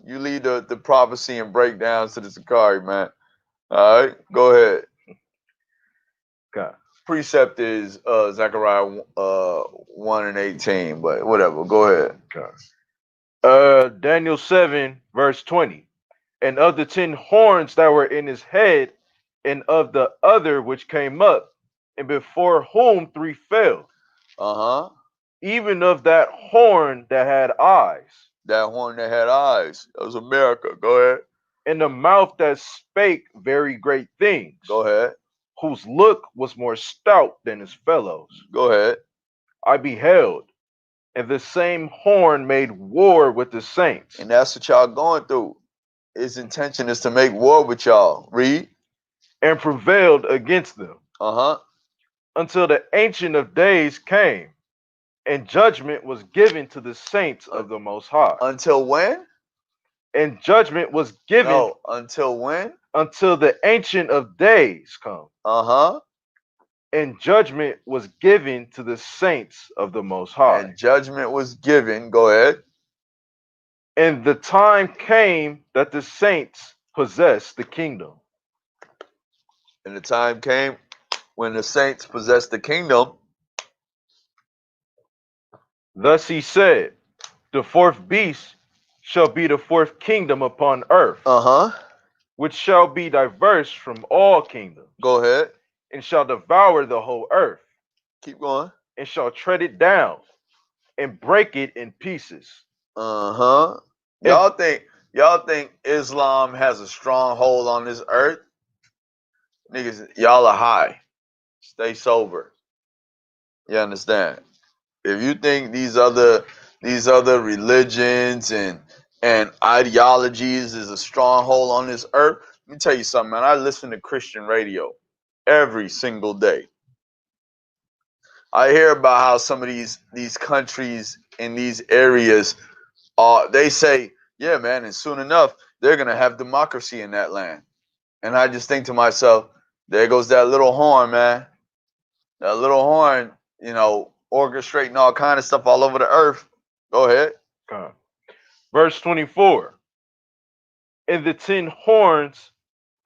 You lead the prophecy and breakdowns to the SICARRI, man. All right, go ahead. God. Precept is Zechariah 1 and 18, but whatever. Go ahead. Daniel 7, verse 20. And of the 10 horns that were in his head, and of the other which came up, and before whom 3 fell. Even of that horn that had eyes. That horn that had eyes. That was America. Go ahead. And the mouth that spake very great things. Go ahead. Whose look was more stout than his fellows. Go ahead. I beheld, and the same horn made war with the saints. And that's what y'all going through. His intention is to make war with y'all. Read. And prevailed against them. Until the Ancient of Days came, and judgment was given to the saints of the Most High. Until when? And judgment was given. No, until when? Until the Ancient of Days come. And judgment was given to the saints of the Most High. And judgment was given. Go ahead. And the time came that the saints possessed the kingdom. And the time came when the saints possessed the kingdom. Thus he said, the fourth beast shall be the fourth kingdom upon earth, which shall be diverse from all kingdoms. Go ahead. And shall devour the whole earth. Keep going. And shall tread it down and break it in pieces. Y'all think Islam has a strong hold on this earth? Niggas, y'all are high. Stay sober. You understand? If you think these other religions and ideologies is a stronghold on this earth, let me tell you something, man. I listen to Christian radio every single day. I hear about how some of these countries in these areas they say, yeah, man, and soon enough they're gonna have democracy in that land. And I just think to myself, there goes that little horn, man. That little horn, orchestrating all kind of stuff all over the earth. Go ahead. Verse 24. And the 10 horns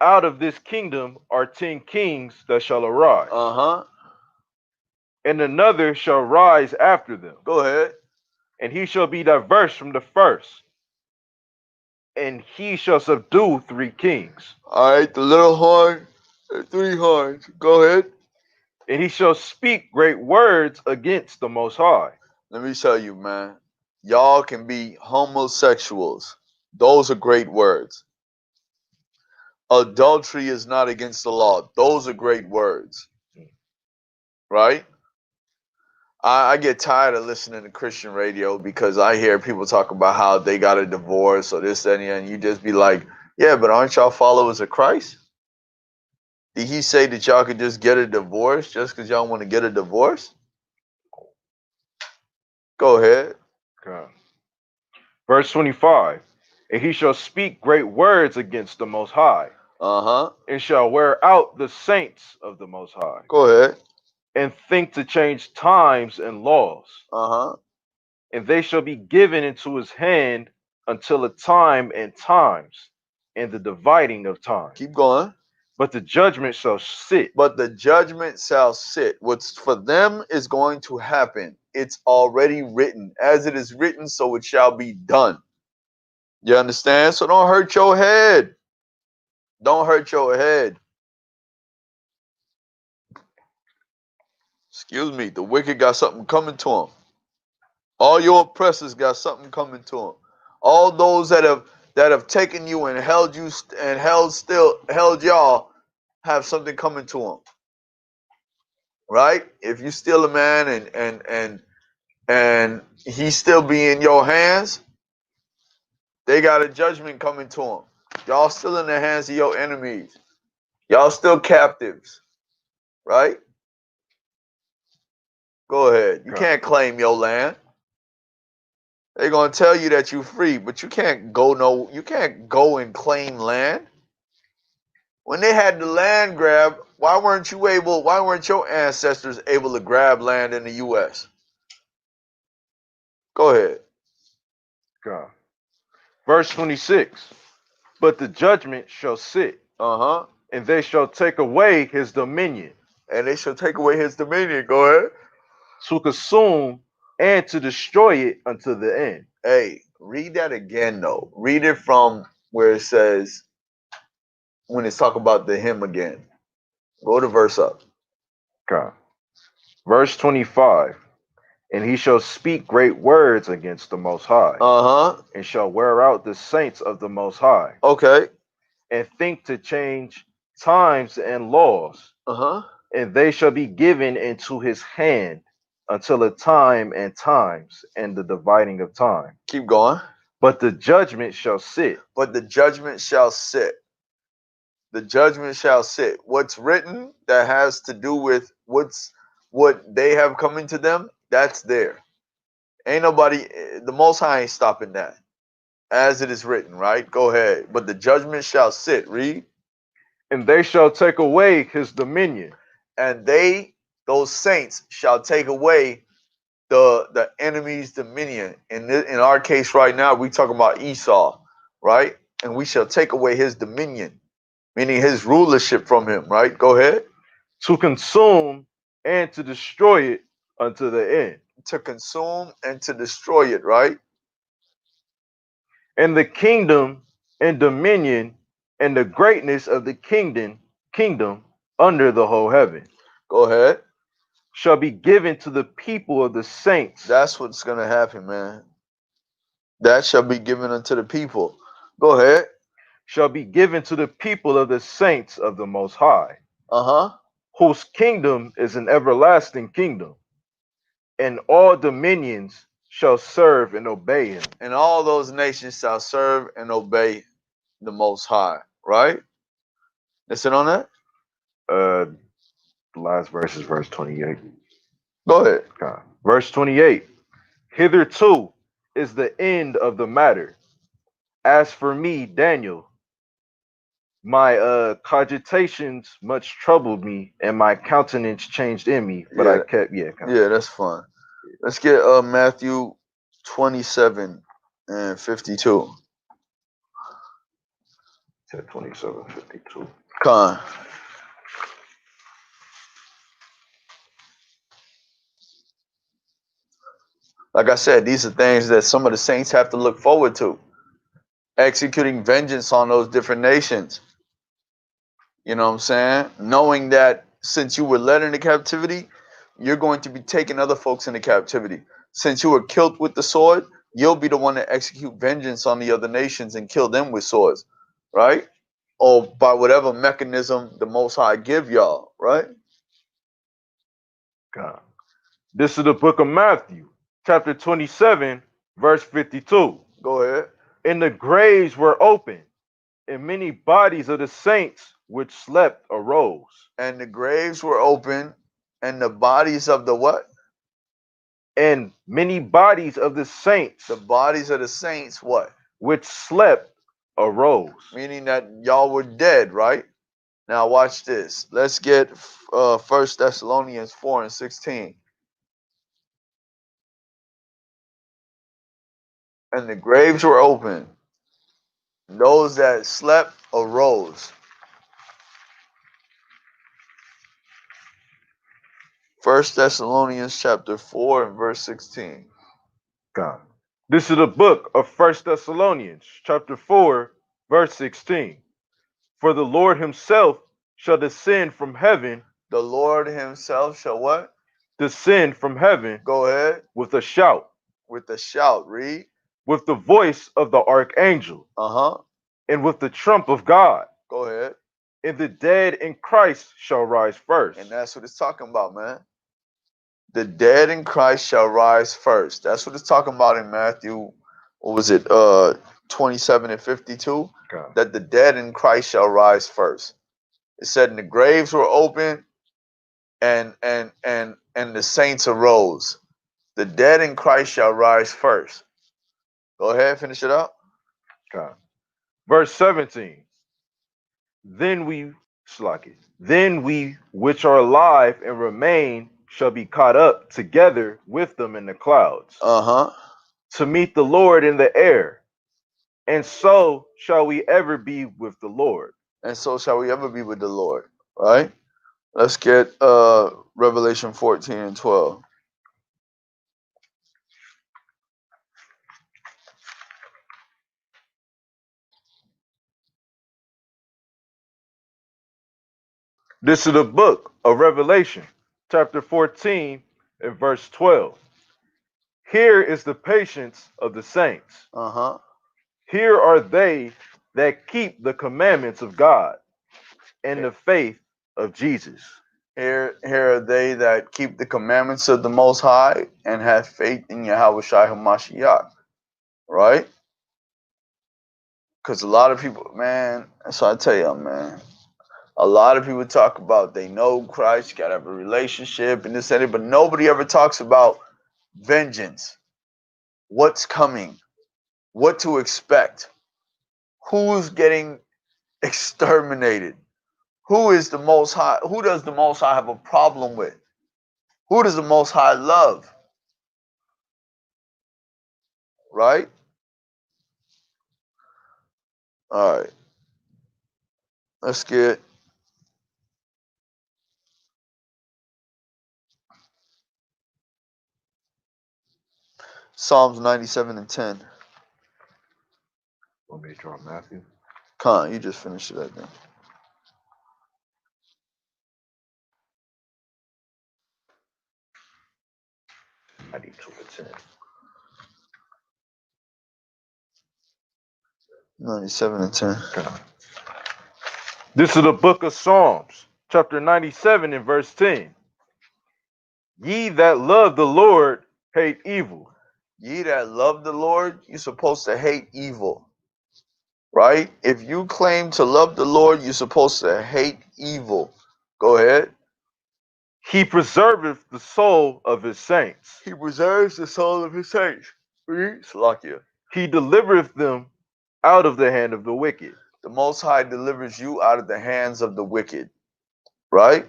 out of this kingdom are 10 kings that shall arise. And another shall rise after them. Go ahead. And he shall be diverse from the first. And he shall subdue 3 kings. All right, the little horn, the 3 horns. Go ahead. And he shall speak great words against the Most High. Let me tell you, man. Y'all can be homosexuals. Those are great words. Adultery is not against the law. Those are great words. Right? I get tired of listening to Christian radio because I hear people talk about how they got a divorce or this, that, and you just be like, yeah, but aren't y'all followers of Christ? Did he say that y'all could just get a divorce just because y'all want to get a divorce? Go ahead. Okay. Verse 25. And he shall speak great words against the Most High, Uh-huh. and shall wear out the saints of the Most High, Go ahead. and think to change times and laws. Uh-huh. And they shall be given into his hand until a time and times, and the dividing of time. Keep going. But the judgment shall sit. But the judgment shall sit. What's for them is going to happen. It's already written. As it is written, so it shall be done. You understand? So don't hurt your head. Don't hurt your head. Excuse me. The wicked got something coming to them. All your oppressors got something coming to them. All those that have taken you and held you and held y'all have something coming to them. Right? If you steal a man and he still be in your hands, they got a judgment coming to them. Y'all still in the hands of your enemies. Y'all still captives. Right? Go ahead. You can't claim your land. They're gonna tell you that you're free, but you can't go and claim land. When they had the land grab, why weren't your ancestors able to grab land in the US? Go ahead. God. Verse 26. But the judgment shall sit, Uh-huh. and they shall take away his dominion, And they shall take away his dominion. Go ahead. to consume and to destroy it unto the end. Hey, read that again though. Read it from where it says, when it's talking about the him again. Go to verse up. God. Verse 25. And he shall speak great words against the Most High, Uh-huh. and shall wear out the saints of the Most High, Okay. and think to change times and laws. Uh-huh. And they shall be given into his hand until a time and times, and the dividing of time. Keep going. But the judgment shall sit. But the judgment shall sit. The judgment shall sit. What's written that has to do with what they have coming to them, that's there. Ain't nobody, the Most High ain't stopping that. As it is written, right? Go ahead. But the judgment shall sit. Read. And they shall take away his dominion. And those saints, shall take away the enemy's dominion. In our case right now, we talking about Esau, right? And we shall take away his dominion, meaning his rulership from him, right? Go ahead. To consume and to destroy it unto the end. To consume and to destroy it, right? And the kingdom and dominion and the greatness of the kingdom under the whole heaven Go ahead. shall be given to the people of the saints. That's what's going to happen, man. That shall be given unto the people. Go ahead. Shall be given to the people of the saints of the Most High, Uh-huh. whose kingdom is an everlasting kingdom, and all dominions shall serve and obey him. And all those nations shall serve and obey the Most High, right? Is it on that? The last verse is verse 28. Go ahead. Verse 28. Hitherto is the end of the matter. As for me, Daniel, my cogitations much troubled me, and my countenance changed in me, but I kept Yeah, that's fine. Let's get Matthew 27 and 52. 27:52. Con. Like I said, these are things that some of the saints have to look forward to. Executing vengeance on those different nations. You know what I'm saying? Knowing that since you were led into captivity, you're going to be taking other folks into captivity. Since you were killed with the sword, you'll be the one to execute vengeance on the other nations and kill them with swords, right? Or by whatever mechanism the Most High give y'all, right? God. This is the book of Matthew, chapter 27, verse 52. Go ahead. And the graves were open, and many bodies of the saints which slept arose. And the graves were open, and the bodies of the what? And many bodies of the saints, the bodies of the saints, what? which slept, arose. Meaning that y'all were dead, right? Now watch this. Let's get 1 Thessalonians 4:16. And the graves were open. Those that slept arose. 1 Thessalonians chapter 4 and verse 16. God. This is the book of 1 Thessalonians, chapter 4, verse 16. For the Lord himself shall descend from heaven. The Lord himself shall what? Descend from heaven. Go ahead. With a shout. With a shout. Read. With the voice of the archangel. And with the trump of God. Go ahead. And the dead in Christ shall rise first. And that's what it's talking about, man. The dead in Christ shall rise first. That's what it's talking about in Matthew, what was it, 27 and 52? God. That the dead in Christ shall rise first. It said, and the graves were open, and the saints arose. The dead in Christ shall rise first. Go ahead, finish it up. God. Verse 17. Then we which are alive and remain shall be caught up together with them in the clouds. To meet the Lord in the air. And so shall we ever be with the Lord. And so shall we ever be with the Lord. Right? Let's get Revelation 14 and 12. This is the book of Revelation, chapter 14 and verse 12. Here is the patience of the saints. Here are they that keep the commandments of God and the faith of Jesus. Here are they that keep the commandments of the Most High and have faith in Yahweh Shai HaMashiach. Right? Because a lot of people, man, so I tell you, man, a lot of people talk about they know Christ, you got to have a relationship and this and that, but nobody ever talks about vengeance. What's coming? What to expect? Who's getting exterminated? Who is the Most High? Who does the Most High have a problem with? Who does the Most High love? Right? All right. Let's get Psalms 97 and 10. Want me to draw Matthew? Con, you just finished it, I think. I need 2 and 10. 97 and 10. This is the book of Psalms, chapter 97 and verse 10. Ye that love the Lord hate evil. Ye that love the Lord, you're supposed to hate evil. Right? If you claim to love the Lord, you're supposed to hate evil. Go ahead. He preserveth the soul of his saints. He preserves the soul of his saints. Salakia. He delivereth them out of the hand of the wicked. The Most High delivers you out of the hands of the wicked. Right?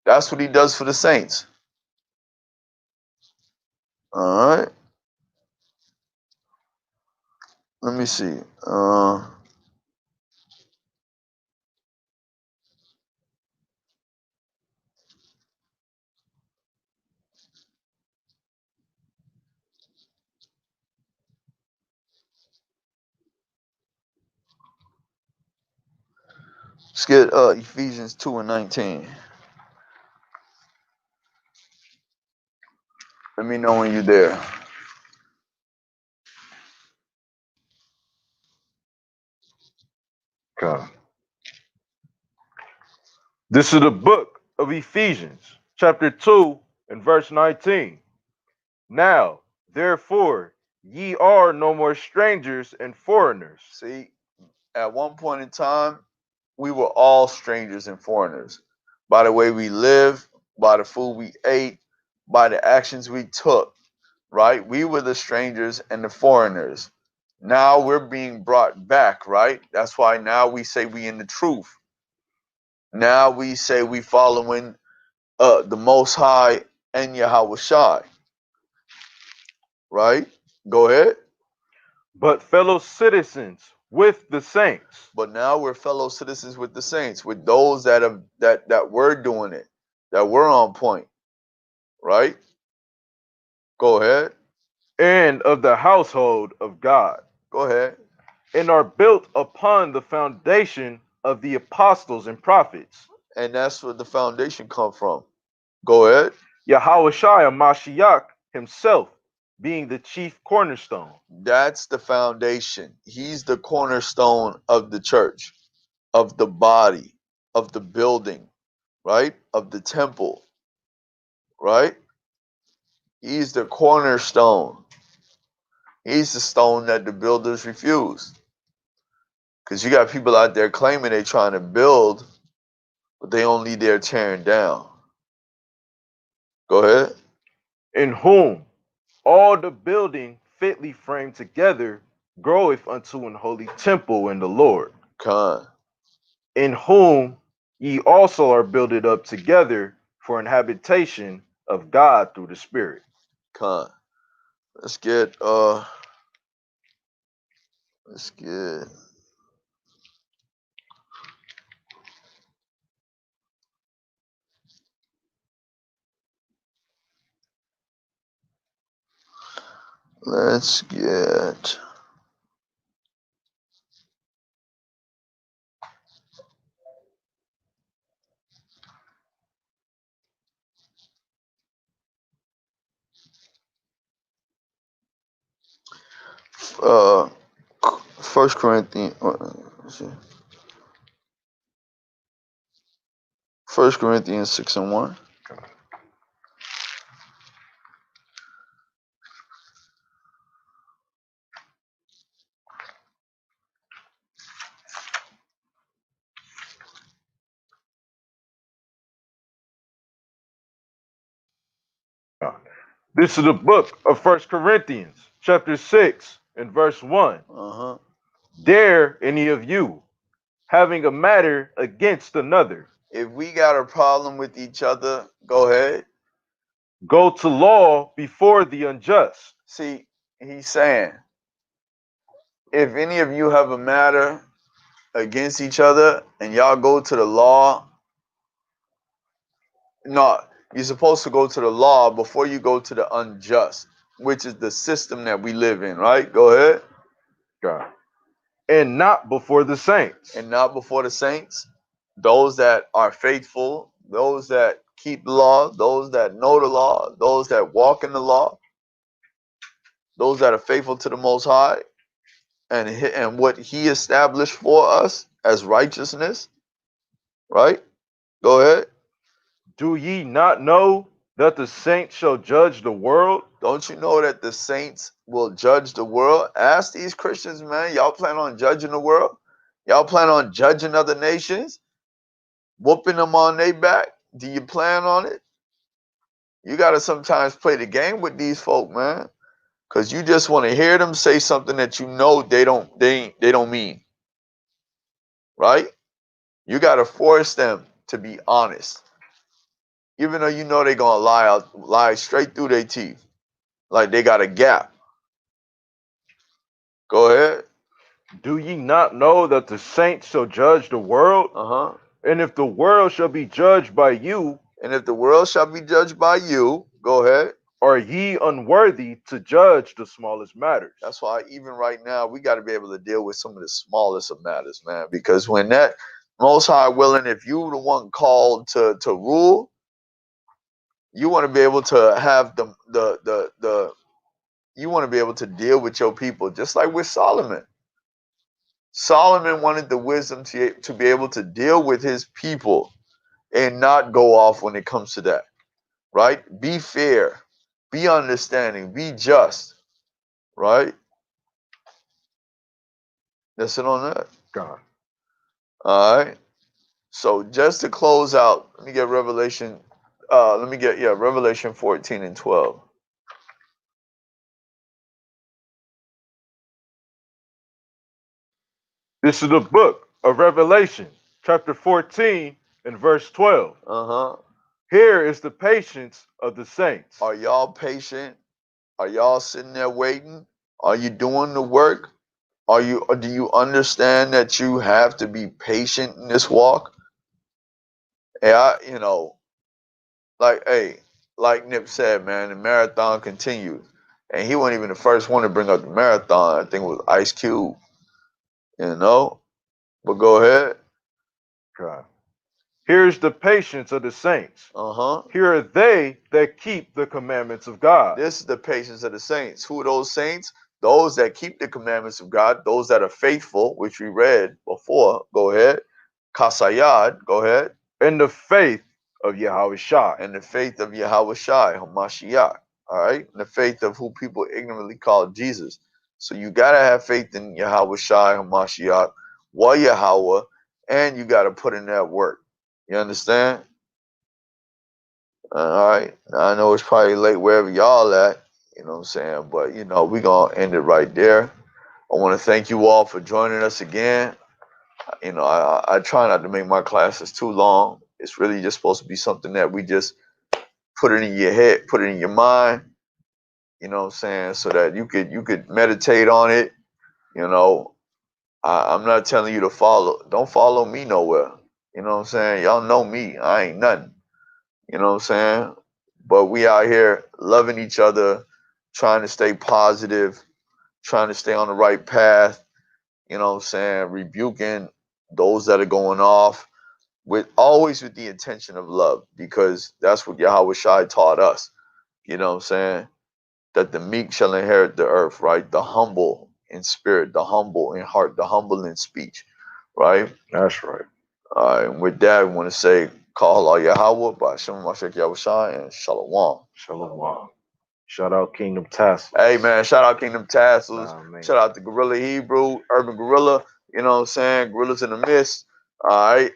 That's what he does for the saints. All right. Let me see. Let's get Ephesians 2 and 19. Let me know when you're there. Come. This is the book of Ephesians, chapter 2 and verse 19. Now, therefore, ye are no more strangers and foreigners. See, at one point in time, we were all strangers and foreigners. By the way we live, by the food we ate, by the actions we took, right? We were the strangers and the foreigners. Now we're being brought back, right? That's why now we say we in the truth. Now we say we following the Most High and Yahweh Shai, right? Go ahead. but fellow citizens with the saints, But now we're fellow citizens with the saints, with those that have that were doing it, that were on point, right? Go ahead. and of the household of God, Go ahead. and are built upon the foundation of the apostles and prophets, And that's where the foundation come from. Go ahead. Yahweh Shai Mashiach himself being the chief cornerstone. That's the foundation. He's the cornerstone of the church, of the body, of the building, right? Of the temple, right? He's the cornerstone. He's the stone that the builders refused. Because you got people out there claiming they're trying to build, but they only there tearing down. Go ahead. In whom all the building fitly framed together groweth unto an holy temple in the Lord, Con. in whom ye also are builded up together for an habitation of God through the Spirit. Con. Let's get let's get let's get uh First Corinthians. Let's see. 1 Corinthians 6:1. This is the book of First Corinthians, chapter 6, and verse 1. Uh-huh. Dare any of you, having a matter against another, If we got a problem with each other, go ahead. go to law before the unjust? See, he's saying, if any of you have a matter against each other and y'all go to the law, no, you're supposed to go to the law before you go to the unjust, which is the system that we live in, right? Go ahead. God. And not before the saints. And not before the saints, those that are faithful, those that keep the law, those that know the law, those that walk in the law, those that are faithful to the Most High and what He established for us as righteousness, right? Go ahead. Do ye not know that the saints shall judge the world? Don't you know that the saints will judge the world? Ask these Christians, man, y'all plan on judging the world? Y'all plan on judging other nations? Whooping them on their back? Do you plan on it? You got to sometimes play the game with these folk, man, because you just want to hear them say something that you know they don't mean, right? You got to force them to be honest, even though you know they're gonna lie straight through their teeth, like they got a gap. Go ahead. Do ye not know that the saints shall judge the world? Uh-huh. And if the world shall be judged by you, And if the world shall be judged by you, go ahead. are ye unworthy to judge the smallest matters? That's why even right now we got to be able to deal with some of the smallest of matters, man. Because when that Most High willing, if you the one called to rule, you want to be able to have the you want to be able to deal with your people, just like with Solomon. Solomon wanted the wisdom to be able to deal with his people and not go off when it comes to that, right? Be fair, be understanding, be just, right? That's it on that. God. All right. So just to close out, let me get Revelation let me get, Revelation 14 and 12. This is the book of Revelation, chapter 14 and verse 12. Uh-huh. Here is the patience of the saints. Are y'all patient? Are y'all sitting there waiting? Are you doing the work? Or do you understand that you have to be patient in this walk? And like Nip said, man, the marathon continues. And he wasn't even the first one to bring up the marathon. I think it was Ice Cube. But go ahead. Okay. Here's the patience of the saints. Uh-huh. Here are they that keep the commandments of God. This is the patience of the saints. Who are those saints? Those that keep the commandments of God, those that are faithful, which we read before. Go ahead. Kasayad, go ahead. In the faith of Yahweh Shai. And the faith of Yahweh Shai, Hamashiach. All right? And the faith of who people ignorantly call Jesus. So you got to have faith in Yahweh Shai, Hamashiach, Wa Yahweh, and you got to put in that work. You understand? All right. Now, I know it's probably late wherever y'all at, you know what I'm saying? But, we're going to end it right there. I want to thank you all for joining us again. I try not to make my classes too long. It's really just supposed to be something that we just put it in your head, put it in your mind, you know what I'm saying, so that you could meditate on it. I'm not telling you to don't follow me nowhere. You know what I'm saying? Y'all know me. I ain't nothing. You know what I'm saying? But we out here loving each other, trying to stay positive, trying to stay on the right path, you know what I'm saying? Rebuking those that are going off always with the intention of love, because that's what Yahweh Shai taught us. You know what I'm saying? That the meek shall inherit the earth, right? The humble in spirit, the humble in heart, the humble in speech, right? That's right. All right, and with that, we want to say, Call Allah Yahweh, by Hashem Mashiach Yahweh Shai, and Shalom. Shalom. Shout out Kingdom Tassels. Hey, man, shout out Kingdom Tassels. Nah, shout out to Gorilla Hebrew, Urban Gorilla, you know what I'm saying? Gorillas in the Mist, all right?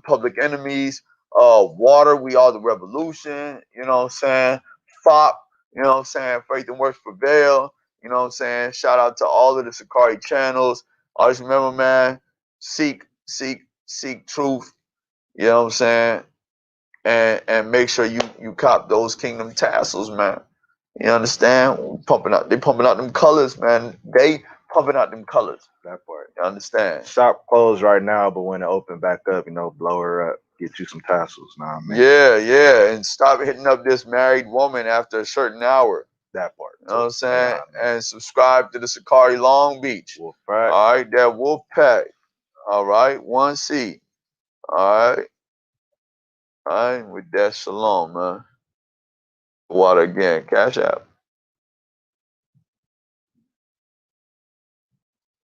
Public Enemies, Water, We Are the Revolution, you know what I'm saying? FOP, you know what I'm saying? Faith and Works Prevail, you know what I'm saying? Shout out to all of the SICARRI channels. Always remember, man, seek truth, you know what I'm saying? And make sure you cop those Kingdom Tassels, man. You understand? They pumping out them colors, man. They pumping out them colors. That part. You understand? Shop closed right now, but when it open back up, blow her up, get you some tassels. Nah, man. Yeah. And stop hitting up this married woman after a certain hour. That part. You know what I'm saying? Nah, and subscribe to the SICARRI Long Beach. Wolf Pack. All right, that Wolf Pack. All right, 1C. All right, with that, shalom, man. Water again, Cash App.